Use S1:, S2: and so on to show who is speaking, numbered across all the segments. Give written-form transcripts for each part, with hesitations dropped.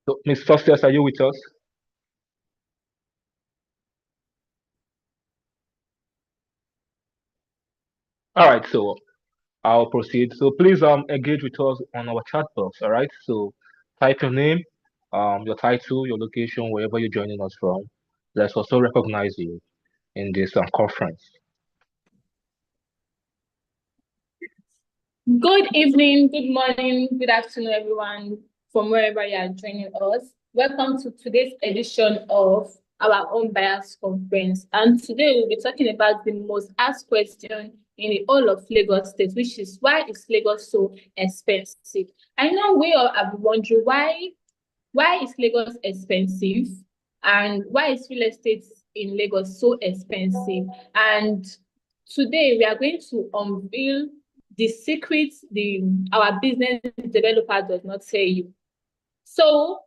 S1: So, Ms. Success, are you with us? All right, so I'll proceed. So please engage with us on our chat box. All right. So type your name, your title, your location, wherever you're joining us from. Let's also recognize you in this conference.
S2: Good evening, good morning, good afternoon, everyone, from wherever you are joining us. Welcome to today's edition of our own bias conference. And today we'll be talking about the most asked question in the whole of Lagos State, which is why is Lagos so expensive? I know we all have been wondering why is Lagos expensive and why is real estate in Lagos so expensive? And today we are going to unveil the secrets our business developer does not tell you. So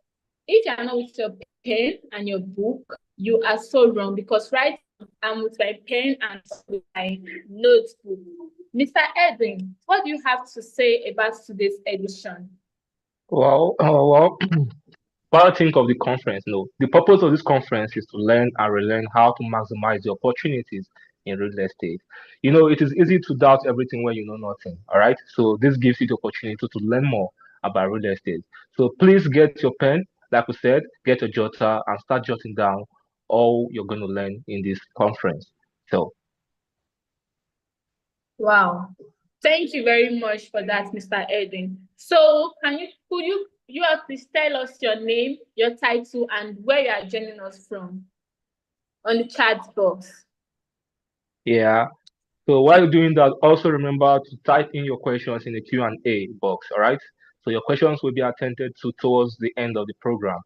S2: if you are not with your pen and your book, you are so wrong, because right now I'm with my pen and with my notebook. Mr. Edwin, what do you have to say about today's edition?
S1: Well, what I think of the conference, no. The purpose of this conference is to learn and relearn how to maximize the opportunities in real estate. It is easy to doubt everything when you know nothing. All right. So this gives you the opportunity to learn more about real estate. So please get your pen, like we said, get your jotter and start jotting down all you're going to learn in this conference. So
S2: Wow. Thank you very much for that, Mr. Edwin. So could you please tell us your name, your title, and where you are joining us from on the chat box?
S1: yeah. So while doing that, also remember to type in your questions in the Q&A box, all right? So your questions will be attended to towards the end of the program.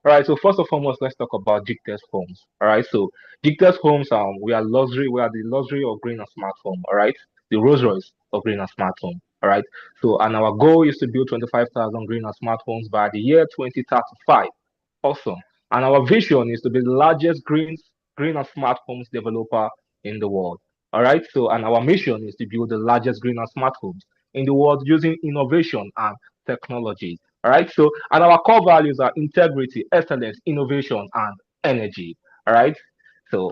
S1: All right, so first and foremost, let's talk about GText homes. All right, so GText homes, we are the luxury of green and smart home, all right? The Rolls Royce of green and smart home, all right? So, and our goal is to build 25,000 green and smart homes by the year 2035. Awesome. And our vision is to be the largest green and smart homes developer in the world. All right. So, and our mission is to build the largest green and smart homes in the world using innovation and technology. All right. So, and our core values are integrity, excellence, innovation, and energy. All right. So,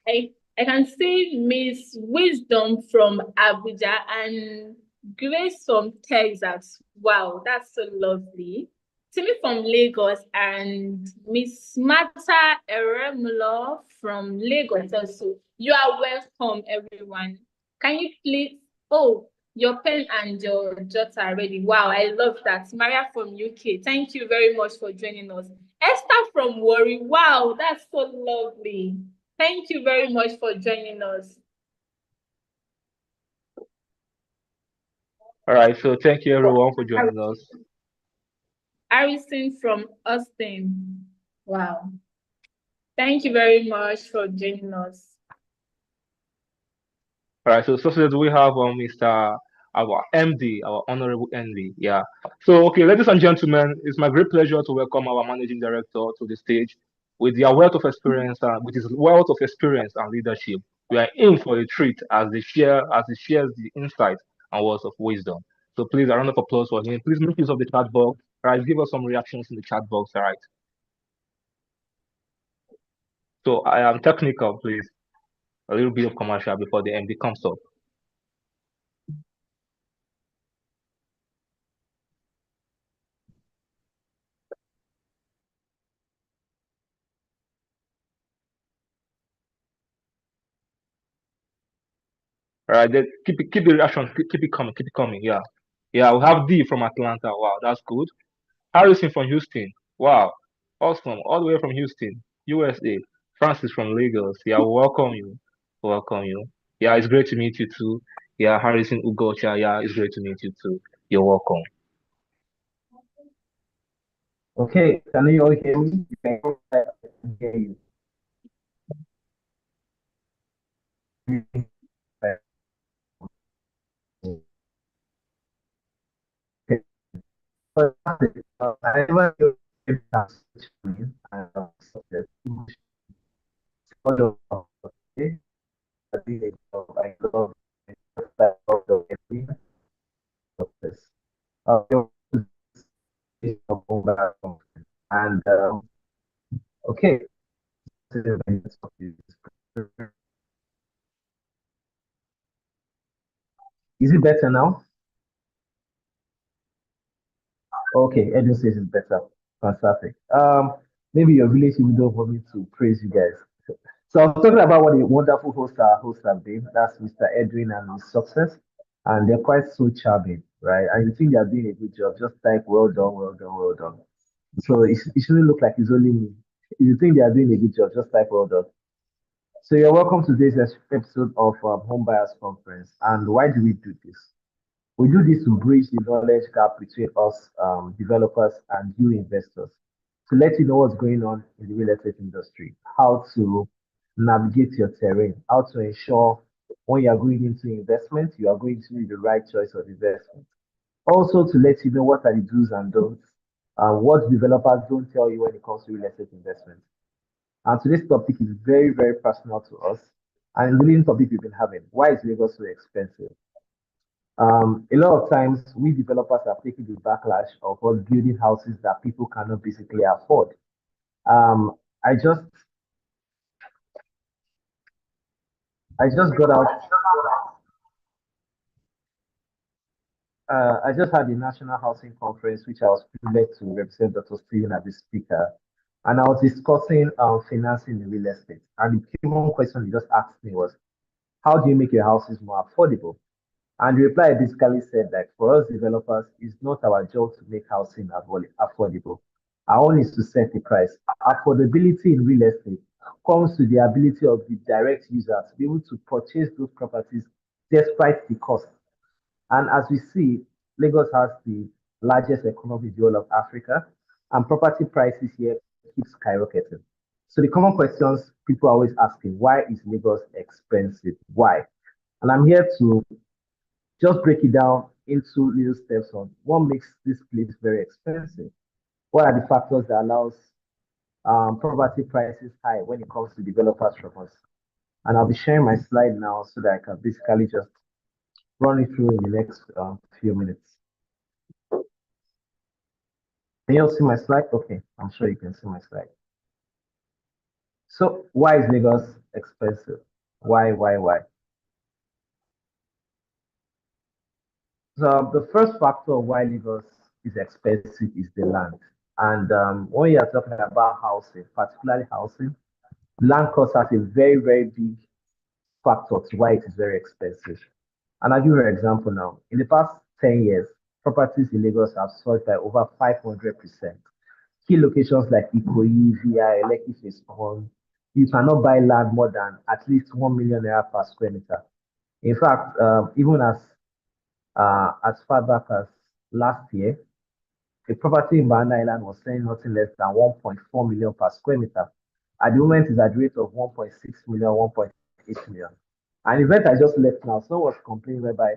S2: I can see Miss Wisdom from Abuja and Grace from Texas. Wow, that's so lovely. Timmy from Lagos and Miss Mata Ereumulo from Lagos also. You are welcome, everyone. Can you please? Oh, your pen and your jotter are ready. Wow, I love that. Maria from UK. Thank you very much for joining us. Esther from Warri. Wow, that's so lovely. Thank you very much for joining us.
S1: all right. So, thank you everyone for joining us.
S2: Harrison from Austin. Wow. Thank you very much for joining us.
S1: All right. So, we have Mr. Our MD, our honorable MD. Yeah. So, okay, ladies and gentlemen, it's my great pleasure to welcome our managing director to the stage. With their wealth of experience, with his wealth of experience and leadership, we are in for a treat as he shares the insights and words of wisdom. So, please, a round of applause for him. Please make use of the chat box. All right, give us some reactions in the chat box. All right. So, I am technical, please. A little bit of commercial before the MD comes up. All right, then keep the reaction, keep it coming, keep it coming. Yeah, yeah. We have D from Atlanta. Wow, that's good. Harrison from Houston. Wow, awesome. All the way from Houston, USA. Francis from Lagos. Yeah, welcome you, welcome you. Yeah, it's great to meet you too. Yeah, Harrison Ugocha. Yeah, it's great to meet you too. You're welcome.
S3: Okay, can you all hear me? You can go ahead and hear you. Okay. So, I never knew if that's me, and so the photo of okay, I think I love that photo of this. Your is a mobile phone. Is it better now? Okay, Edu says it's better. Fantastic. Maybe your village will don't want me to praise you guys. So I was talking about what a wonderful hosts have been. That's Mr. Edwin and his success. And they're quite so charming, right? And you think they're doing a good job, just like well done, well done, well done. So it shouldn't look like it's only me. If you think they are doing a good job, just like well done. So you're welcome to this episode of Home Buyers Conference. And why do we do this? We do this to bridge the knowledge gap between us developers and you investors to let you know what's going on in the real estate industry, how to navigate your terrain, how to ensure when you are going into investment, you are going to do the right choice of investment. Also to let you know what are the do's and don'ts, what developers don't tell you when it comes to real estate investment. And today's topic is very, very personal to us and it's the leading topic we've been having. Why is Lagos so expensive? A lot of times, we developers have taken the backlash of us building houses that people cannot basically afford. Um, I just I just got out. I just had the National Housing Conference, which I was privileged to represent Dr. Steven as the speaker, and I was discussing financing in real estate. And the common question he just asked me was, "How do you make your houses more affordable?" And the reply basically said that for us developers, it's not our job to make housing affordable. Our own is to set the price. Affordability in real estate comes to the ability of the direct user to be able to purchase those properties despite the cost. And as we see, Lagos has the largest economic jewel of Africa, and property prices here keep skyrocketing. So the common questions people are always asking, why is Lagos expensive? Why? And I'm here to just break it down into little steps on what makes this place very expensive. What are the factors that allows property prices high when it comes to developers from us? And I'll be sharing my slide now so that I can basically just run it through in the next few minutes. Can you all see my slide? Okay, I'm sure you can see my slide. So why is Lagos expensive? Why? So the first factor of why Lagos is expensive is the land. And when you are talking about housing, particularly housing, land cost has a very, very big factor to why it is very expensive. And I'll give you an example now. In the past 10 years, properties in Lagos have soared by over 500%. Key locations like Ikoyi, VI, Lekki Phase 1, you cannot buy land more than at least 1 million naira per square meter. In fact, even as far back as last year, a property in Banana Island was selling nothing less than 1.4 million per square meter. At the moment, it's at the rate of 1.6 million, 1.8 million. An event I just left now, someone was complaining whereby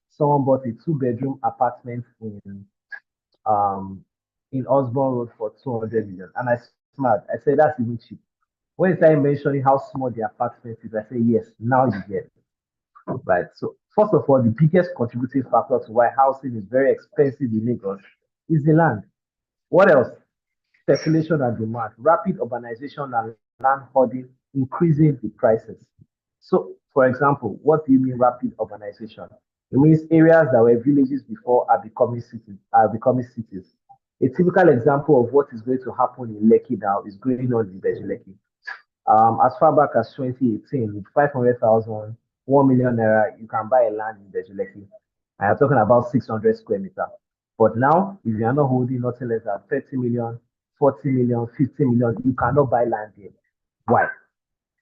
S3: someone bought a two-bedroom apartment um in Osborne Road for 200 million. And I smiled. I said, that's even cheap. When he started mentioning how small the apartment is, I said, yes, now you get it. Right. So first of all, the biggest contributing factor to why housing is very expensive in Lagos is the land. What else? Speculation and demand, rapid urbanization and land hoarding, increasing the prices. So, for example, what do you mean rapid urbanization? It means areas that were villages before are becoming cities. Are becoming cities. A typical example of what is going to happen in Lekki now is going on in Lekki. As far back as 2018, with 500,000, 1 million naira, you can buy a land in Bejuleki. I am talking about 600 square meter. But now, if you are not holding nothing less than 30 million, 40 million, 50 million, you cannot buy land here. Why?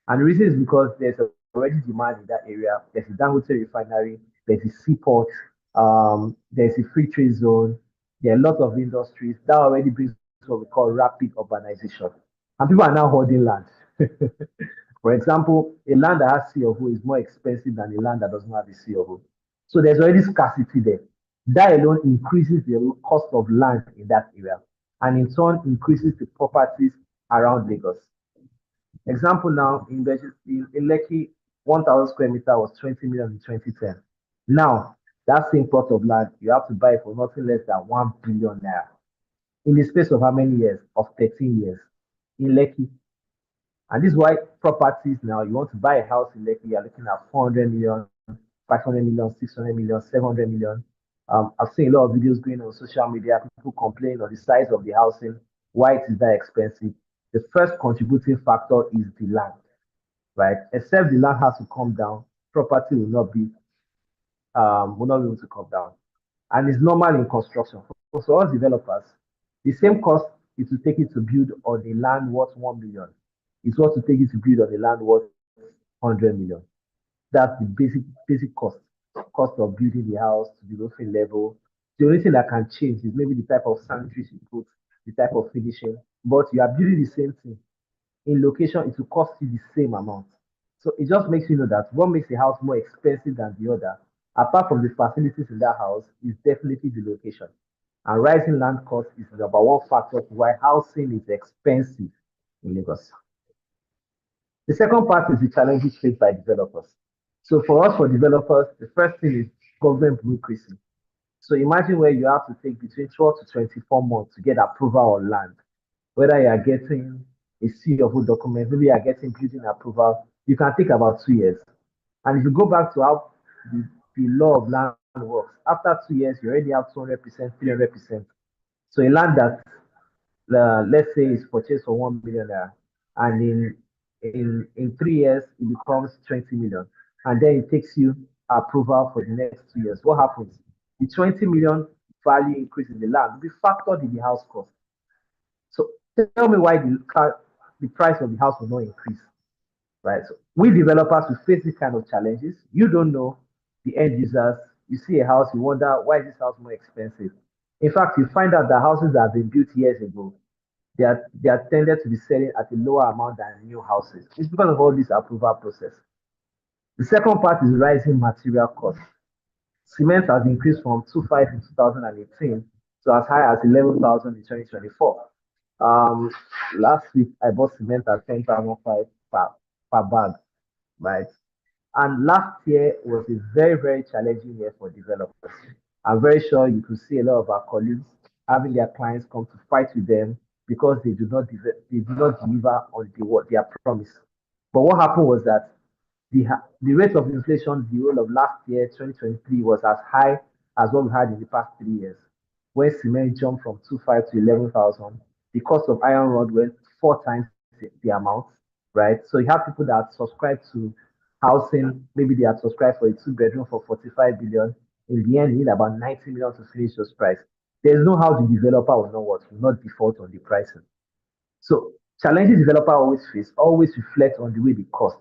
S3: And the reason is because there's already demand in that area. There's a Dangote refinery, there's a seaport, there's a free trade zone, there are a lot of industries. That already brings what we call rapid urbanization. And people are now holding land. For example, a land that has C of O is more expensive than a land that does not have a C of O. So there's already scarcity there. That alone increases the cost of land in that area and in turn increases the properties around Lagos. Example now, in Lekki, 1,000 square meter was 20 million in 2010. Now, that same plot of land, you have to buy for nothing less than 1 billion naira. In the space of how many years? Of 13 years. In Lekki, and this is why properties now, you want to buy a house in Lekki, you're looking at 400 million, 500 million, 600 million, 700 million. I've seen a lot of videos going on social media, people complaining on the size of the housing, why it is that expensive. The first contributing factor is the land, right? Except the land has to come down, property will not be able to come down. And it's normal in construction. For us developers, the same cost it will take you to build on a land worth 1 million is what to take you to build on a land worth 100 million. That's the basic cost of building the house to the roofing level. The only thing that can change is maybe the type of sanitaries you put, the type of finishing, but you are building the same thing. In location, it will cost you the same amount. So it just makes you know that what makes a house more expensive than the other, apart from the facilities in that house, is definitely the location. And rising land cost is the number one factor to why housing is expensive in Lagos. The second part is the challenges faced by developers. So for us, for developers, the first thing is government bureaucracy. So imagine where you have to take between 12 to 24 months to get approval on land, whether you are getting a C of O document, maybe you are getting building approval, you can take about 2 years. And if you go back to how the law of land works, after 2 years, you already have 200%, 300%. So a land that, let's say, is purchased for 1 million naira, and in 3 years, it becomes 20 million. And then it takes you approval for the next 2 years. What happens? The 20 million value increase in the land will be factored in the house cost. So tell me why the price of the house will not increase, right? So we developers will face these kind of challenges. You don't know the end users. You see a house, you wonder why is this house more expensive. In fact, you find out that houses that have been built years ago, they are tended to be selling at a lower amount than new houses. It's because of all this approval process. The second part is rising material costs. Cement has increased from 25 in 2018 to as high as 11,000 in 2024. Um, Last week I bought cement at 10,500 per bag, right? And last year was a very, very challenging year for developers. I'm very sure you could see a lot of our colleagues having their clients come to fight with them because they do not deliver on what their promise. But what happened was that the rate of inflation the whole of last year, 2023, was as high as what we had in the past 3 years, where cement jumped from 25 to 11,000. The cost of iron rod went 4 times the amount, right? So you have people that subscribe to housing, maybe they are subscribed for a two-bedroom for 45 billion. In the end, you need about 90 million to finish those price. There's no how the developer will know what will not default on the pricing. So challenges developer always reflect on the way they cost.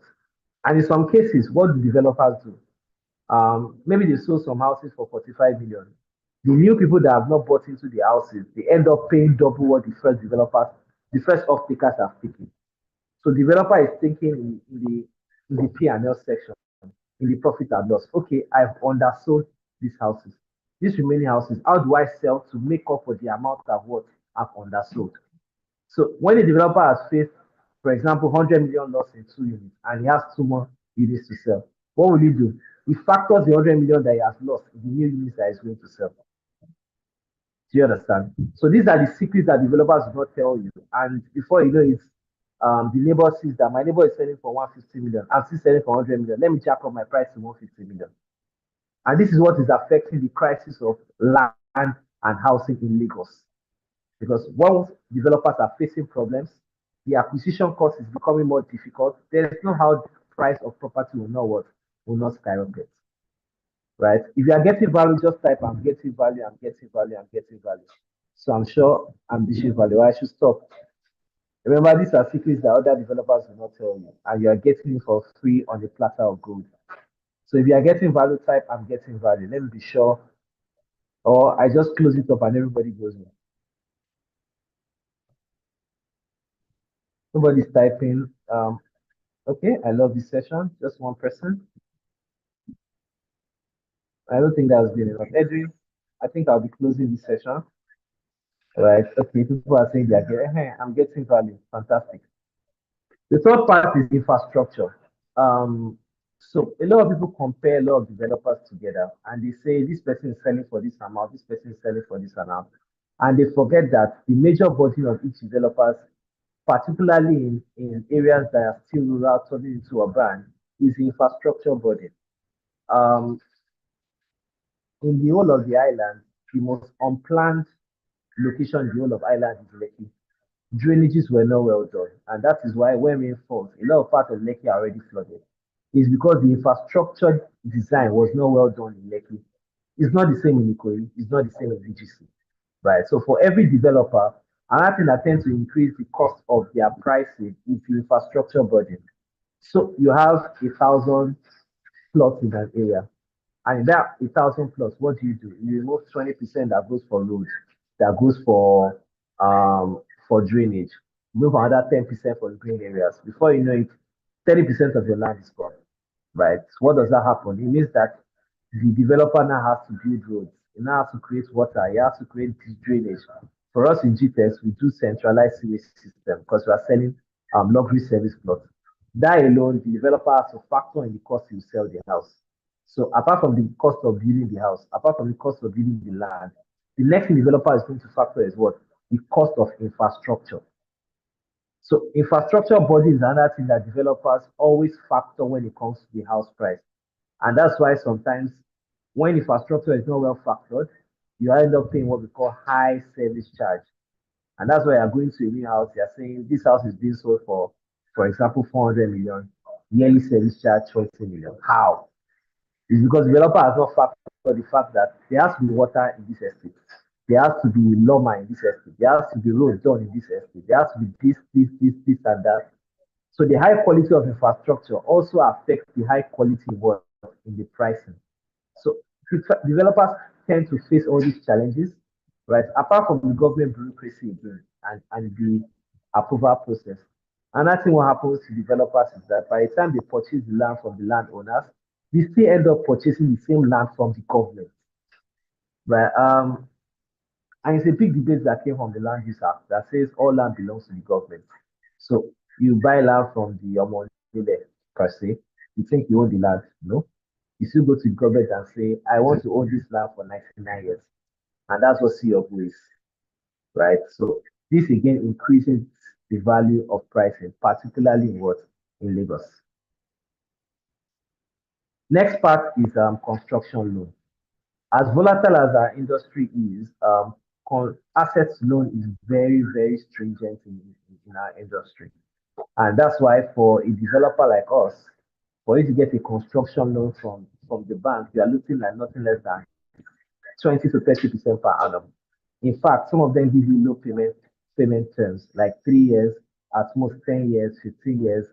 S3: And in some cases, what do developers do? Maybe they sold some houses for 45 million. The new people that have not bought into the houses, they end up paying double what the first off-takers have taken. So developer is thinking in the P&L section, in the profit and loss. Okay, I've undersold these houses. These remaining houses, how do I sell to make up for the amount of what I've undersold? So when a developer has faced, for example, 100 million loss in 2 units and he has 2 more units to sell, what will he do? He factors the 100 million that he has lost in the new units that he's going to sell. Do you understand? So these are the secrets that developers will not tell you. And before you know it, the neighbor sees that my neighbor is selling for 150 million. I'm still selling for 100 million. Let me jack up my price to 150 million. And this is what is affecting the crisis of land and housing in Lagos. Because once developers are facing problems, the acquisition cost is becoming more difficult. There is no how the price of property will not skyrocket, right? If you are getting value, just type I'm getting value, I'm getting value, I'm getting value. So I'm sure I'm getting value. I should stop. Remember, these are secrets that other developers will not tell you, and you are getting it for free on a platter of gold. So if you are getting value, type I'm getting value. Let me be sure, or I just close it up and everybody goes in. Nobody's typing. Okay, I love this session. Just one person. I don't think that's been enough. Edwin, I think I'll be closing this session. All right. Okay, people are saying they're getting, hey, I'm getting value. Fantastic. The third part is infrastructure. So a lot of people compare a lot of developers together and they say this person is selling for this amount, this person is selling for this amount. And they forget that the major burden of each developer, particularly in areas that are still rural turning into urban, is infrastructure burden. in the whole of the island, the most unplanned location in the whole of Ireland is Lekki. Drainages were not well done, and that is why when rain falls, a lot of parts of Lekki are already flooded. It's because the infrastructure design was not well done in Lekki. It's not the same in Ikoyi, it's not the same in VGC, right? So for every developer, another thing that tends to increase the cost of their pricing is the infrastructure burden. So you have 1,000 plots in an area. And that 1,000 plus, what do? You remove 20% that goes for roads, that goes for drainage. Move another 10% for the green areas. Before you know it, 30% of your land is gone. Right? So what does that happen? It means that the developer now has to build roads. He now has to create water. He has to create drainage. For us in GText, we do centralized sewage system because we are selling luxury service plots. That alone, the developer has to factor in the cost to sell the house. So apart from the cost of building the house, apart from the cost of building the land, the next thing developer is going to factor is what? The cost of infrastructure. So infrastructure body is another thing that developers always factor when it comes to the house price. And that's why sometimes when infrastructure is not well factored, you end up paying what we call high service charge. And that's why you're going to a new house, you're saying this house is being sold for example, 400 million, yearly service charge 20 million. How? It's because developer has not factored the fact that there has to be water in this estate. There has to be lawma in this estate. There has to be road done in this estate. There has to be this, and that. So the high quality of infrastructure also affects the high quality work in the pricing. So developers tend to face all these challenges, right? Apart from the government bureaucracy again and the approval process. Another thing what happens to developers is that by the time they purchase the land from the landowners, they still end up purchasing the same land from the government, right? And it's a big debate that came from the Land Use Act that says all land belongs to the government. So you buy land from the Omonile per se, you think you own the land, no? You still go to the government and say, I want to own this land for 99 years. And that's what C of O is, right? So this again increases the value of pricing, particularly in what? In Lagos. Next part is construction loan. As volatile as our industry is, assets loan is very, very stringent in our industry. And that's why for a developer like us, for you to get a construction loan from the bank, you are looking at nothing less than 20 to 30% per annum. In fact, some of them give you low payment terms, like 3 years, at most 10 years, 15 years.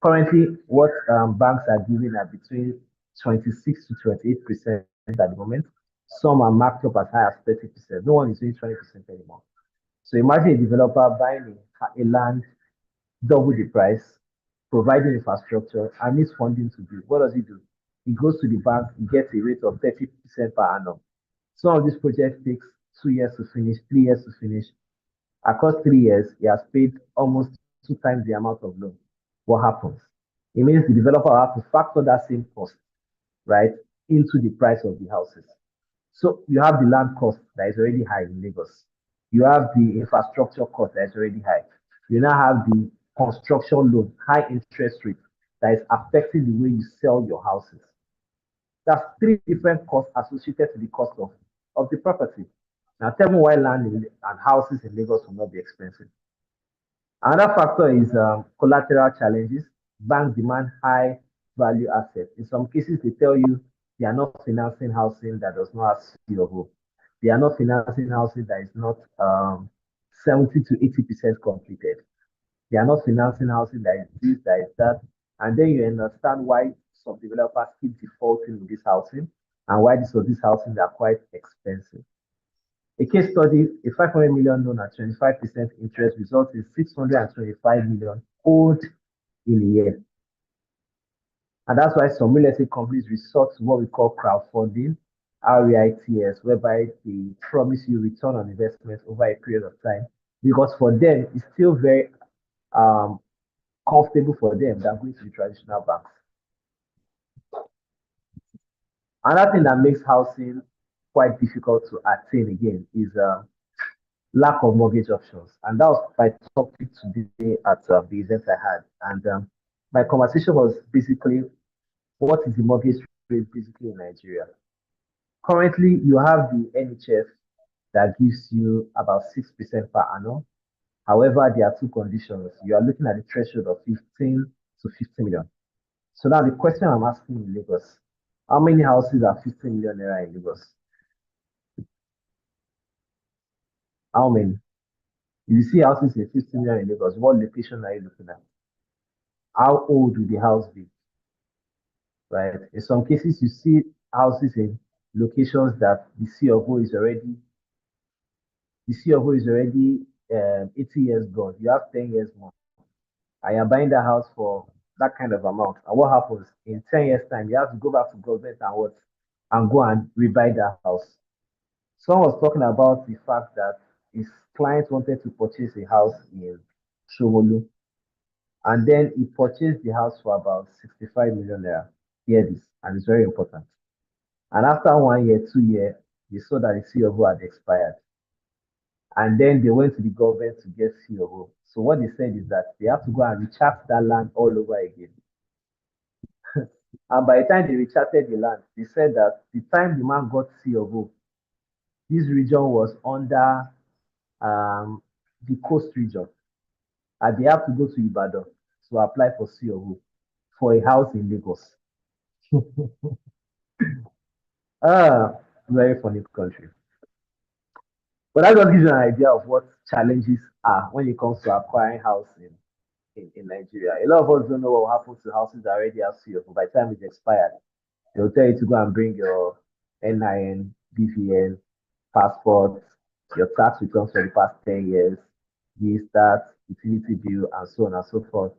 S3: Currently, what banks are giving are between 26 to 28% at the moment. Some are marked up as high as 30%. No one is doing 20% anymore. So imagine a developer buying a land double the price, providing infrastructure, and needs funding to do. What does he do? He goes to the bank, he gets a rate of 30% per annum. Some of these projects takes 2 years to finish, 3 years to finish. Across 3 years, he has paid almost 2 times the amount of loan. What happens? It means the developer has to factor that same cost, right, into the price of the houses. So you have the land cost that is already high in Lagos. You have the infrastructure cost that is already high. You now have the construction loan, high interest rate that is affecting the way you sell your houses. That's three different costs associated to the cost of the property. Now tell me why land and houses in Lagos will not be expensive. Another factor is collateral challenges. Banks demand high value assets. In some cases, they tell you they are not financing housing that does not have C of O. They are not financing housing that is not 70 to 80% completed. They are not financing housing that is this, that is that. And then you understand why some developers keep defaulting in this housing and why these housing are quite expensive. A case study, a 500 million loan at 25% interest results in 625 million owed in a year. And that's why some real estate companies resort to what we call crowdfunding, REITs, whereby they promise you return on investment over a period of time. Because for them, it's still very comfortable for them than going to the traditional banks. Another thing that makes housing quite difficult to attain again is lack of mortgage options. And that was my topic today at the event I had. And my conversation was basically what is the mortgage rate basically in Nigeria. Currently, you have the NHF that gives you about 6% per annum. However, there are two conditions. You are looking at the threshold of 15 to 50 million. So now the question I'm asking in Lagos, how many houses are 15 million naira in Lagos? How many? If you see houses in 15 million in Lagos, what location are you looking at? How old will the house be? Right? In some cases, you see houses in locations that the C of O is already 80 years gone. You have 10 years more. And you're buying that house for that kind of amount. And what happens in 10 years' time? You have to go back to government and what and go and rebuy that house. Someone was talking about the fact that his client wanted to purchase a house in Shomolu, and then he purchased the house for about 65 million naira. Hear this, and it's very important. And after 1 year, 2 years, they saw that the COO had expired. And then they went to the government to get COO. So what they said is that they have to go and recharge that land all over again. And by the time they recharted the land, they said that the time the man got COO, this region was under the coast region. And they have to go to Ibadan to apply for COO for a house in Lagos. Ah, very funny country. But that just gives you an idea of what challenges are when it comes to acquiring house in Nigeria. A lot of us don't know what will happen to houses that already have COO. By the time it's expired, they'll tell you to go and bring your NIN, BVN, passport, your tax returns for the past 10 years, the start, utility bill, and so on and so forth.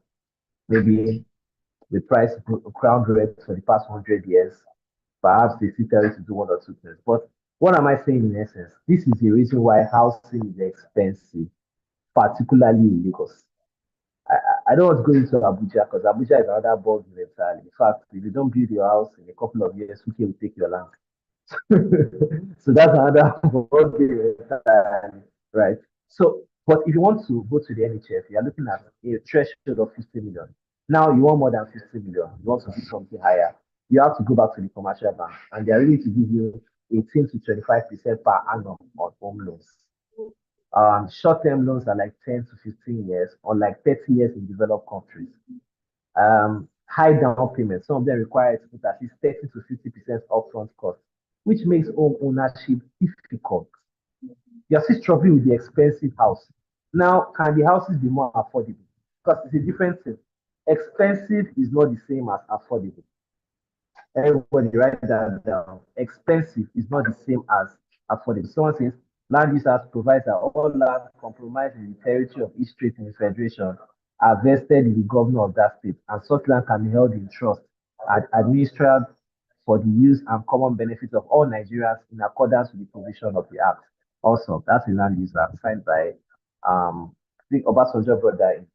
S3: Maybe the price crown rate for the past 100 years. Perhaps they still tell you to do one or two things. But what am I saying in essence? This is the reason why housing is expensive, particularly in Lagos. I don't want to go into Abuja because Abuja is another ball game entirely. In fact, if you don't build your house in a couple of years, who will take your land? So that's another ball game entirely, right? So, but if you want to go to the NHF, you're looking at a threshold of 50 million. Now you want more than 50 million, you want to do something higher. You have to go back to the commercial bank, and they're ready to give you 18 to 25% per annum on home loans. Short-term loans are like 10 to 15 years or like 30 years in developed countries. High down payments, some of them require to put at least 30 to 50% upfront cost, which makes home ownership difficult. You're still struggling with the expensive house. Now, can the houses be more affordable? Because it's a different thing. Expensive is not the same as affordable. Everybody write that down. Expensive is not the same as affordable. Someone says land use act provides that all land compromised in the territory of each state in the federation are vested in the governor of that state, and such land can be held in trust and administered for the use and common benefit of all Nigerians in accordance with the provision of the act. Also, that's the land use act signed by I think Obasanjo brought that in.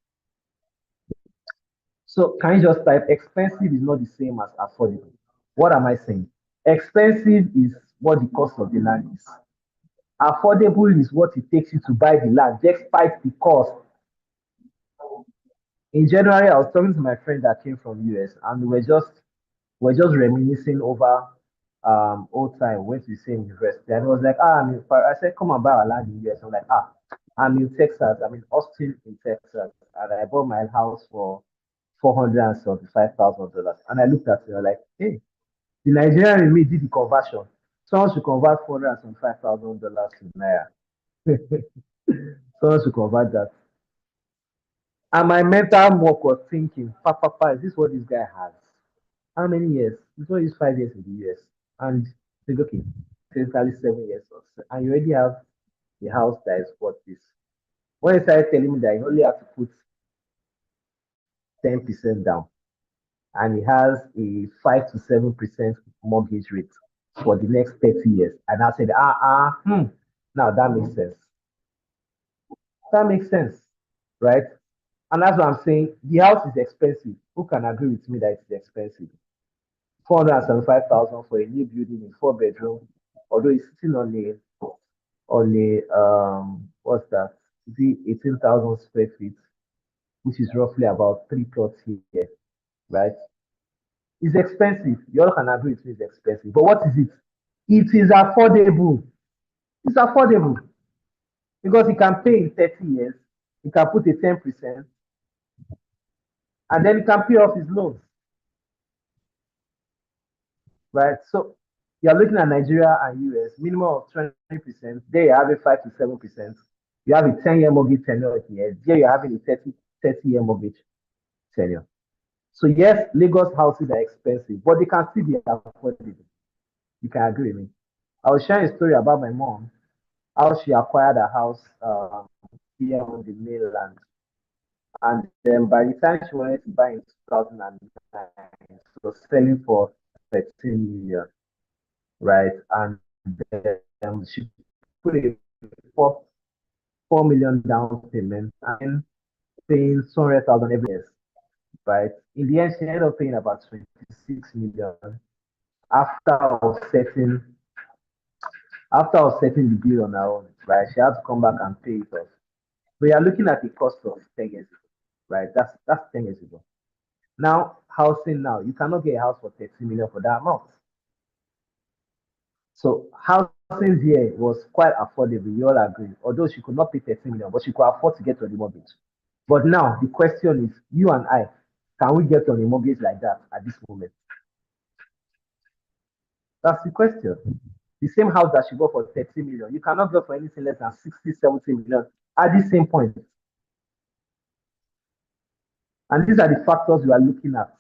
S3: So can you just type expensive is not the same as affordable? What am I saying? Expensive is what the cost of the land is. Affordable is what it takes you to buy the land, despite the cost. In January, I was talking to my friend that came from US, and we're just reminiscing over old time. Went to the same university, and he was like, "Ah, I said, come and buy our land in US." I'm like, "Ah, I'm in Texas. I'm in Austin, in Texas, and I bought my house for $475,000." And I looked at it, I was like, "Hey, the Nigerian in me did the conversion. Someone should convert $475,000 to naira. Someone should convert that." And my mental mock was thinking, Papa, is this what this guy has? How many years? He's only 5 years in the US. And think, okay, technically 7 years or so. And you already have the house that is worth this. When he started telling me that you only have to put 10% down, and he has a 5 to 7% mortgage rate for the next 30 years. And I said, now that makes sense. That makes sense, right? And that's what I'm saying. The house is expensive. Who can agree with me that it's expensive? 475,000 for a new building in 4 bedroom, although it's sitting on a what's that? The 18,000 square feet, which is roughly about 3 plots here, right? It's expensive. You all can agree it's expensive. But what is it? It is affordable. It's affordable because he can pay in 30 years. He can put a 10%, and then he can pay off his loans. Right? So you're looking at Nigeria and US, minimum of 20%. There you're having 5 to 7%. You have a 10-year mortgage tenure here. There you're having a 30-year mortgage tenure. So yes, Lagos houses are expensive, but they can still be affordable. You can agree with me. I was sharing a story about my mom, how she acquired a house here on the mainland. And then by the time she wanted to buy in 2009, it was selling for 13 million, right? And then she put a 4 million down payment and paying 200,000 every year, right? In the end, she ended up paying about 26 million after offsetting the bill on her own, right? She had to come back and pay it off. But you're looking at the cost of 10 years ago, right? That's 10 years ago. Now, housing now, you cannot get a house for 30 million for that amount. So housing here was quite affordable, you all agree. Although she could not pay 30 million, but she could afford to get on the mortgage. But now the question is, you and I, can we get on a mortgage like that at this moment? That's the question. The same house that she bought for 30 million, you cannot go for anything less than 60, 70 million at the same point. And these are the factors we are looking at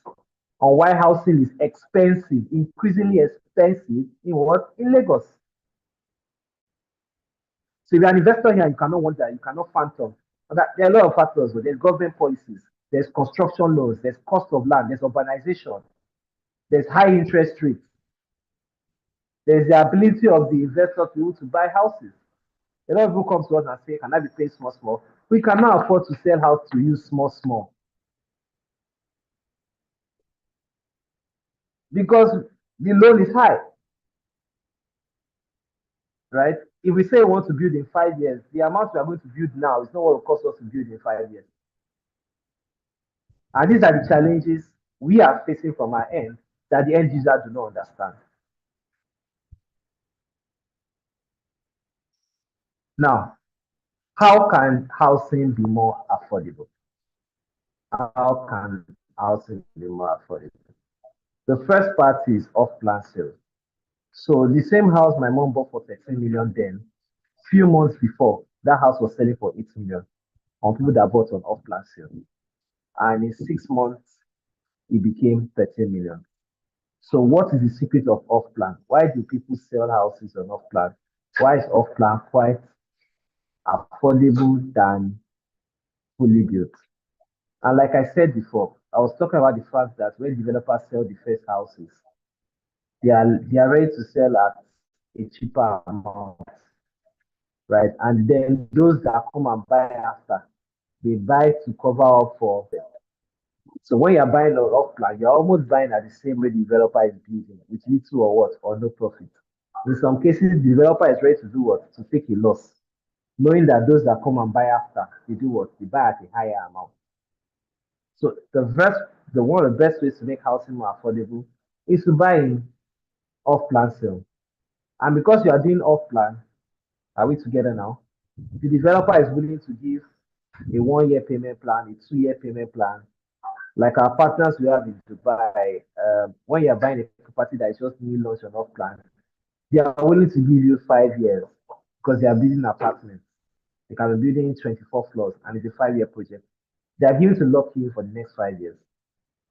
S3: on why housing is expensive, increasingly expensive in what? In Lagos. So if you're an investor here, you cannot want that, you cannot phantom. There are a lot of factors. There's government policies, there's construction laws, there's cost of land, there's urbanization, there's high interest rates, there's the ability of the investor to buy houses. A lot of people come to us and say, can I be paying small, small? We cannot afford to sell house to you small, small. Because the loan is high. Right? If we say we want to build in 5 years, the amount we are going to build now is not what it will cost us to build in 5 years. And these are the challenges we are facing from our end that the end user do not understand. Now, how can housing be more affordable? How can housing be more affordable? The first part is off-plan sales. So the same house my mom bought for 13 million then, few months before, that house was selling for 8 million on people that bought on off-plan sale. And in 6 months, it became 13 million. So what is the secret of off-plan? Why do people sell houses on off-plan? Why is off-plan quite affordable than fully built? And like I said before, I was talking about the fact that when developers sell the first houses, they are ready to sell at a cheaper amount, right? And then those that come and buy after, they buy to cover up for them. So when you're buying an off plan, you're almost buying at the same rate the developer is building, with little or what, or no profit. In some cases, the developer is ready to do what? To take a loss, knowing that those that come and buy after, they do what? They buy at a higher amount. So one of the best ways to make housing more affordable is to buy in off-plan sale. And because you are doing off-plan, are we together now? The developer is willing to give a 1 year payment plan, a 2 year payment plan. Like our partners we have in Dubai, when you're buying a property that is just new launch on off plan, they are willing to give you 5 years because they are building apartments. They can be building 24 floors and it's a 5 year project. They are giving to lock you for the next 5 years.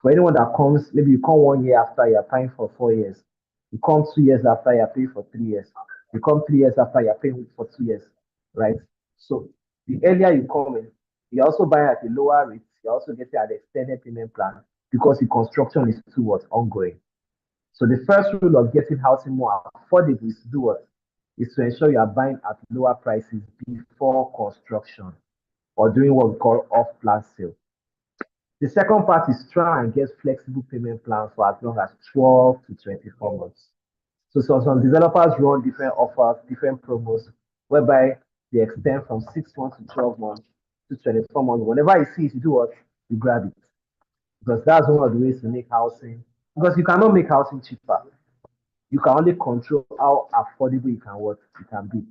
S3: For anyone that comes, maybe you come 1 year after you're paying for 4 years. You come 2 years after you're paying for 3 years. You come 3 years after you're paying for 2 years, right? So the earlier you come in, you also buy at a lower rate. You also get an extended payment plan because the construction is too what ongoing. So the first rule of getting housing more affordable is to do what? Is to ensure you are buying at lower prices before construction or doing what we call off-plan sale. The second part is try and get flexible payment plans for as long as 12 to 24 months. So some developers run different offers, different promos, whereby they extend from 6 months to 12 months to 24 months. Whenever you see it, you do what? You grab it. Because that's one of the ways to make housing Because you cannot make housing cheaper. You can only control how affordable it can be.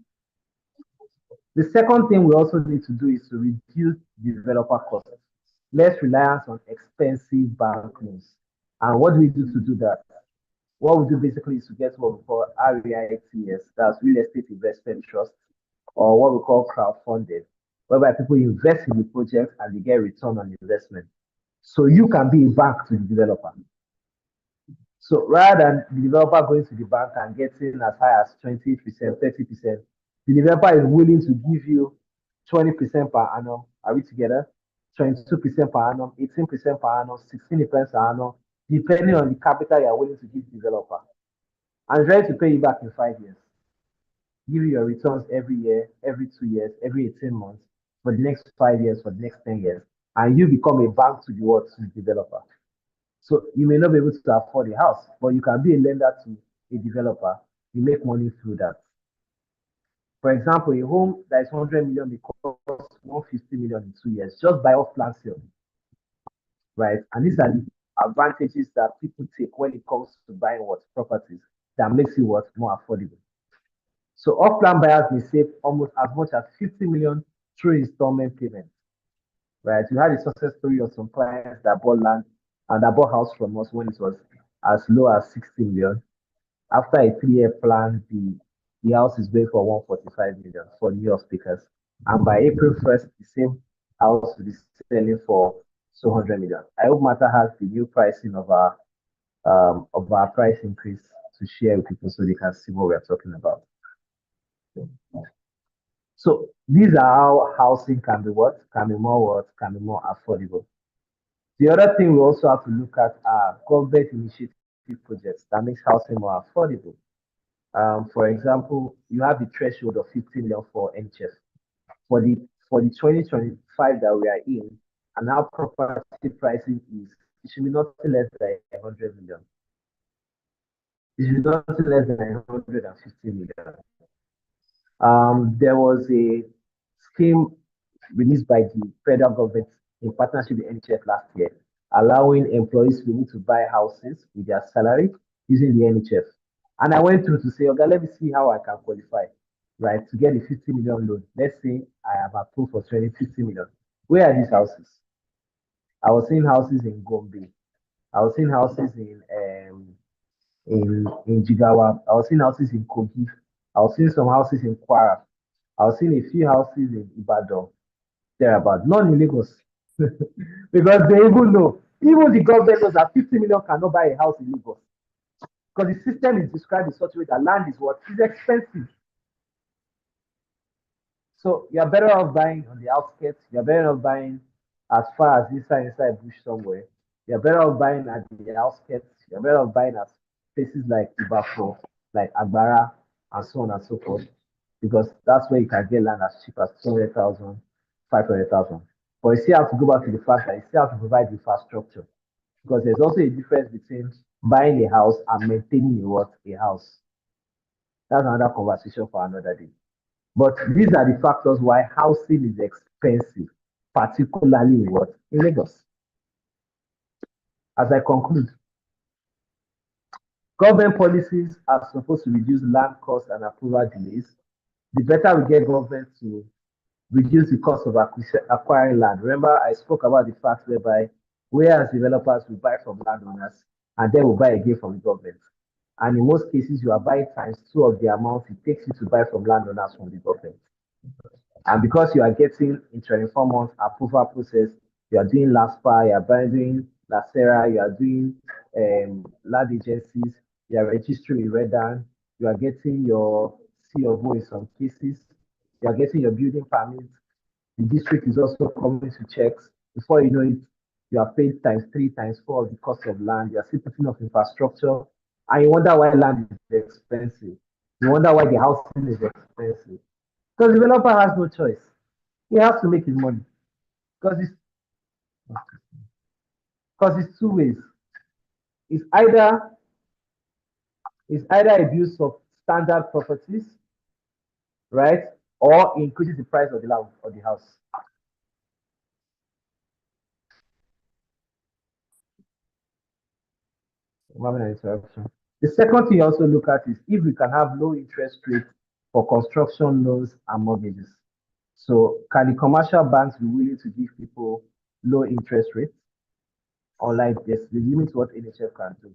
S3: The second thing we also need to do is to reduce developer costs, less reliance on expensive bank loans. And what do we do to do that? What we do basically is to get what we call REITs, that's Real Estate Investment Trust, or what we call crowdfunded, whereby people invest in the project and they get return on investment. So you can be a bank to the developer. So rather than the developer going to the bank and getting as high as 20%, 30%, the developer is willing to give you 20% per annum. Are we together? 22% per annum, 18% per annum, 16% per annum, depending on the capital you are willing to give the developer. And ready to pay you back in 5 years. Give you your returns every year, every 2 years, every 18 months, for the next 5 years, for the next 10 years. And you become a bank to the what? To the developer. So you may not be able to afford a house, but you can be a lender to a developer. You make money through that. For example, a home that is 100 million may cost 150 million in 2 years just by off-plan sale, right? And these are the advantages that people take when it comes to buying what properties that makes it what more affordable. So off-plan buyers may save almost as much as 50 million through installment payments, right? We had a success story of some clients that bought land and that bought house from us when it was as low as 60 million. After a 3-year plan, the house is going for 145 million for New York speakers. And by April 1st, the same house will be selling for 200 million. I hope Mata has the new pricing of our price increase to share with people so they can see what we're talking about. So these are how housing can be can be more affordable. The other thing we also have to look at are government initiative projects that makes housing more affordable. For example, you have the threshold of 50 million for NHF. For the 2025 that we are in, and how property pricing is, it should be nothing less than 100 million. It should be nothing less than 150 million. There was a scheme released by the federal government in partnership with NHF last year, allowing employees to be able to buy houses with their salary using the NHF. And I went through to say, okay, let me see how I can qualify, right, to get a 50 million loan. Let's say I have approved for 50 million. Where are these houses? I was seeing houses in Gombe. I was seeing houses in Jigawa. I was seeing houses in Kogi. I was seeing some houses in Kwara. I was seeing a few houses in Ibadan, thereabout, not in Lagos. Because they even know, even the government knows that 50 million cannot buy a house in Lagos. Because the system is described in such a way that land is what is expensive. So you're better off buying on the outskirts, you're better off buying as far as inside bush somewhere. You're better off buying at the outskirts, you're better off buying at places like Ibafo, like Agbara, and so on and so forth. Because that's where you can get land as cheap as 200,000, 500,000. But you still have to go back to the fact that you still have to provide infrastructure. Because there's also a difference between buying a house and maintaining a house. That's another conversation for another day. But these are the factors why housing is expensive, particularly in Lagos. As I conclude, government policies are supposed to reduce land costs and approval delays. The better we get government to reduce the cost of acquiring land. Remember, I spoke about the fact whereby whereas developers will buy from landowners and then will buy again from the government. And in most cases, you are buying times 2 of the amount it takes you to buy from landowners from the government. And because you are getting in 24 months approval process, you are doing LASPA, you are doing LASERA, you are doing land agencies, you are registering in Redan, you are getting your C of O in some cases, you are getting your building permit. The district is also coming to checks. Before you know it, you are paid times 3, times 4 of the cost of land. You are still putting up infrastructure, and you wonder why land is expensive. You wonder why the housing is expensive. Because the developer has no choice. He has to make his money. Because it's two ways. It's either abuse of standard properties, right? Or increases the price of the land or the house. I'm having an interruption. The second thing you also look at is if we can have low interest rates for construction loans and mortgages. So can the commercial banks be willing to give people low interest rates? Unlike this, the limit what NHF can do.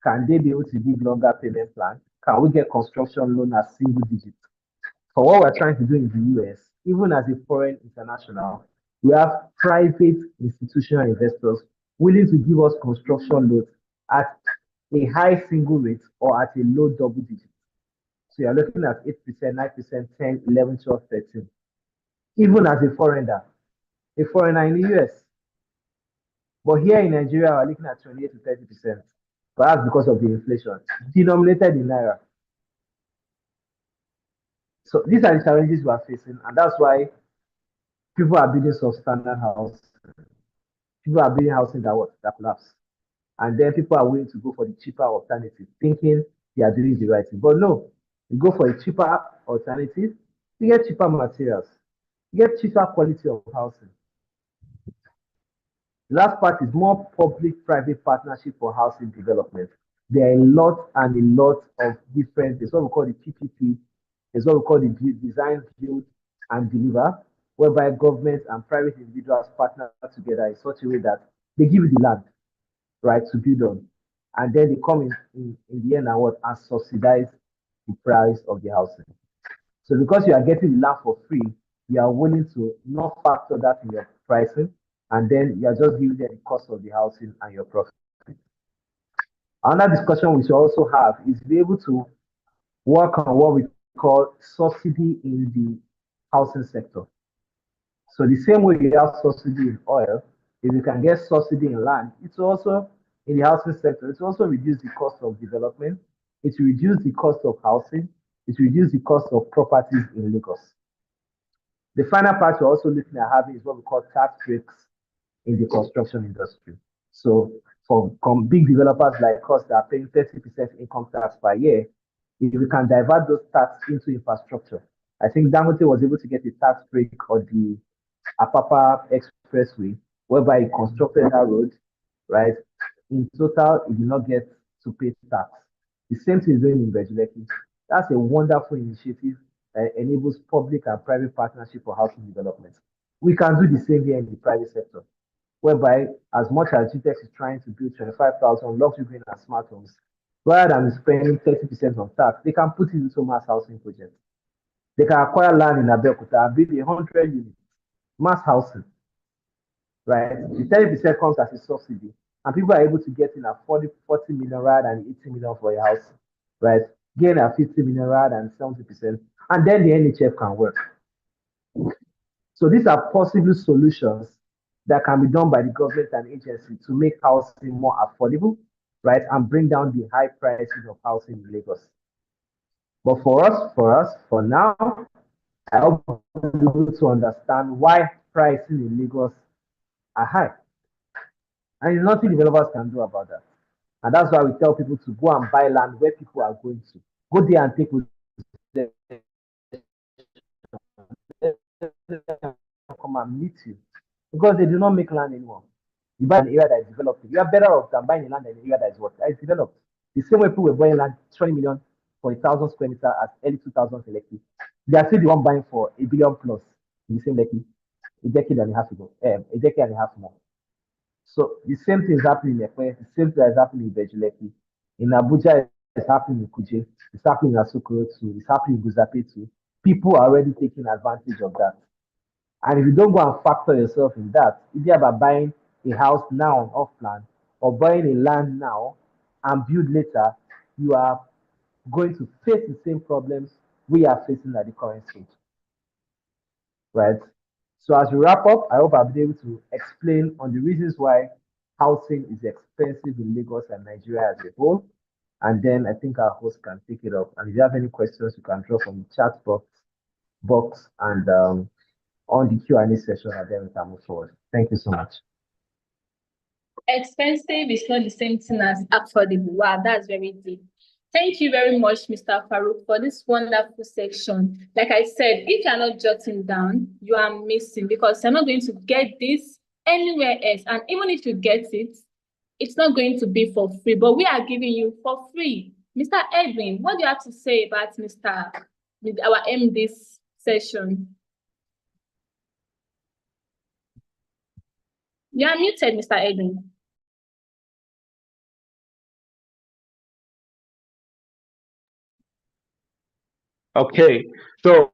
S3: Can they be able to give longer payment plans? Can we get construction loan as single digits? For what we're trying to do in the US, even as a foreign international, we have private institutional investors willing to give us construction loans at a high single rate or at a low double digit. So you're looking at 8%, 9%, 10, 11, 12, 13. Even as a foreigner in the US. But here in Nigeria, we're looking at 28 to 30%. Perhaps because of the inflation, denominated in Naira. So these are the challenges we are facing, and that's why people are building substandard house. People are building housing that collapse. And then people are willing to go for the cheaper alternative, thinking they are doing the right thing. But no, you go for a cheaper alternative, you get cheaper materials, you get cheaper quality of housing. The last part is more public-private partnership for housing development. There are a lot and a lot of different, there's what we call the PPP, there's what we call the design, build, and deliver, whereby government and private individuals partner together in such a way that they give you the land, right, to build on. And then they come in the end and subsidize the price of the housing. So because you are getting the land for free, you are willing to not factor that in your pricing, and then you are just giving them the cost of the housing and your profit. Another discussion we should also have is be able to work on what we call subsidy in the housing sector. So the same way you have subsidy in oil, if you can get subsidy in land, it's also in the housing sector, it's also reduce the cost of development, it reduce the cost of housing, it reduce the cost of properties in Lagos. The final part we're also looking at having is what we call tax breaks in the construction industry. So for big developers like us that are paying 30% income tax per year, if we can divert those tax into infrastructure. I think Dangote was able to get a tax break on the Apapa Expressway, whereby he constructed that road, right? In total, he did not get to pay tax. The same thing is doing in Bejuleki. That's a wonderful initiative that enables public and private partnership for housing development. We can do the same here in the private sector, whereby as much as GText is trying to build 25,000 luxury green and smart homes, rather than spending 30% on tax, they can put it into mass housing projects. They can acquire land in Abeokuta and build 100 units, mass housing, right? The 30% comes as a subsidy, and people are able to get in at 40 million rather than 80 million for a house, right? Gain at 50 million rather than 70%, and then the NHF can work. So these are possible solutions that can be done by the government and agency to make housing more affordable, right, and bring down the high prices of housing in Lagos. But for now, I hope we're able to understand why pricing in Lagos are high. And there's nothing developers can do about that. And that's why we tell people to go and buy land where people are going to. Go there and take come and meet you. Because they do not make land anymore. You buy an area that is developed. You are better off than buying a land in an area that is what? That is developed. The same way people were buying land 20 million for 1,000 square meters at early 2000s in Lekki. They are still the one buying for $1 billion plus in the same Lekki a decade and a half ago, a decade and a half more. So the same thing is happening in Ekwe, the same thing is happening in Bejuleki. In Abuja, it's happening in Kuje, it's happening in Asokoro too, it's happening in Guzape too. People are already taking advantage of that. And if you don't go and factor yourself in that, either about buying a house now on off plan or buying a land now and build later, you are going to face the same problems we are facing at the current stage. Right? So as we wrap up, I hope I've been able to explain on the reasons why housing is expensive in Lagos and Nigeria as a whole. And then I think our host can take it up. And if you have any questions, you can drop on the chat box and on the Q&A session, and then we can move forward. Thank you so much.
S2: Expensive is not the same thing as affordable. Wow, that's very deep. Thank you very much, Mr. Farouq, for this wonderful section. Like I said, if you're not jotting down, you are missing, because you're not going to get this anywhere else. And even if you get it, it's not going to be for free, but we are giving you for free. Mr. Edwin, what do you have to say about our MD's session? You are muted, Mr. Edwin.
S1: Okay, so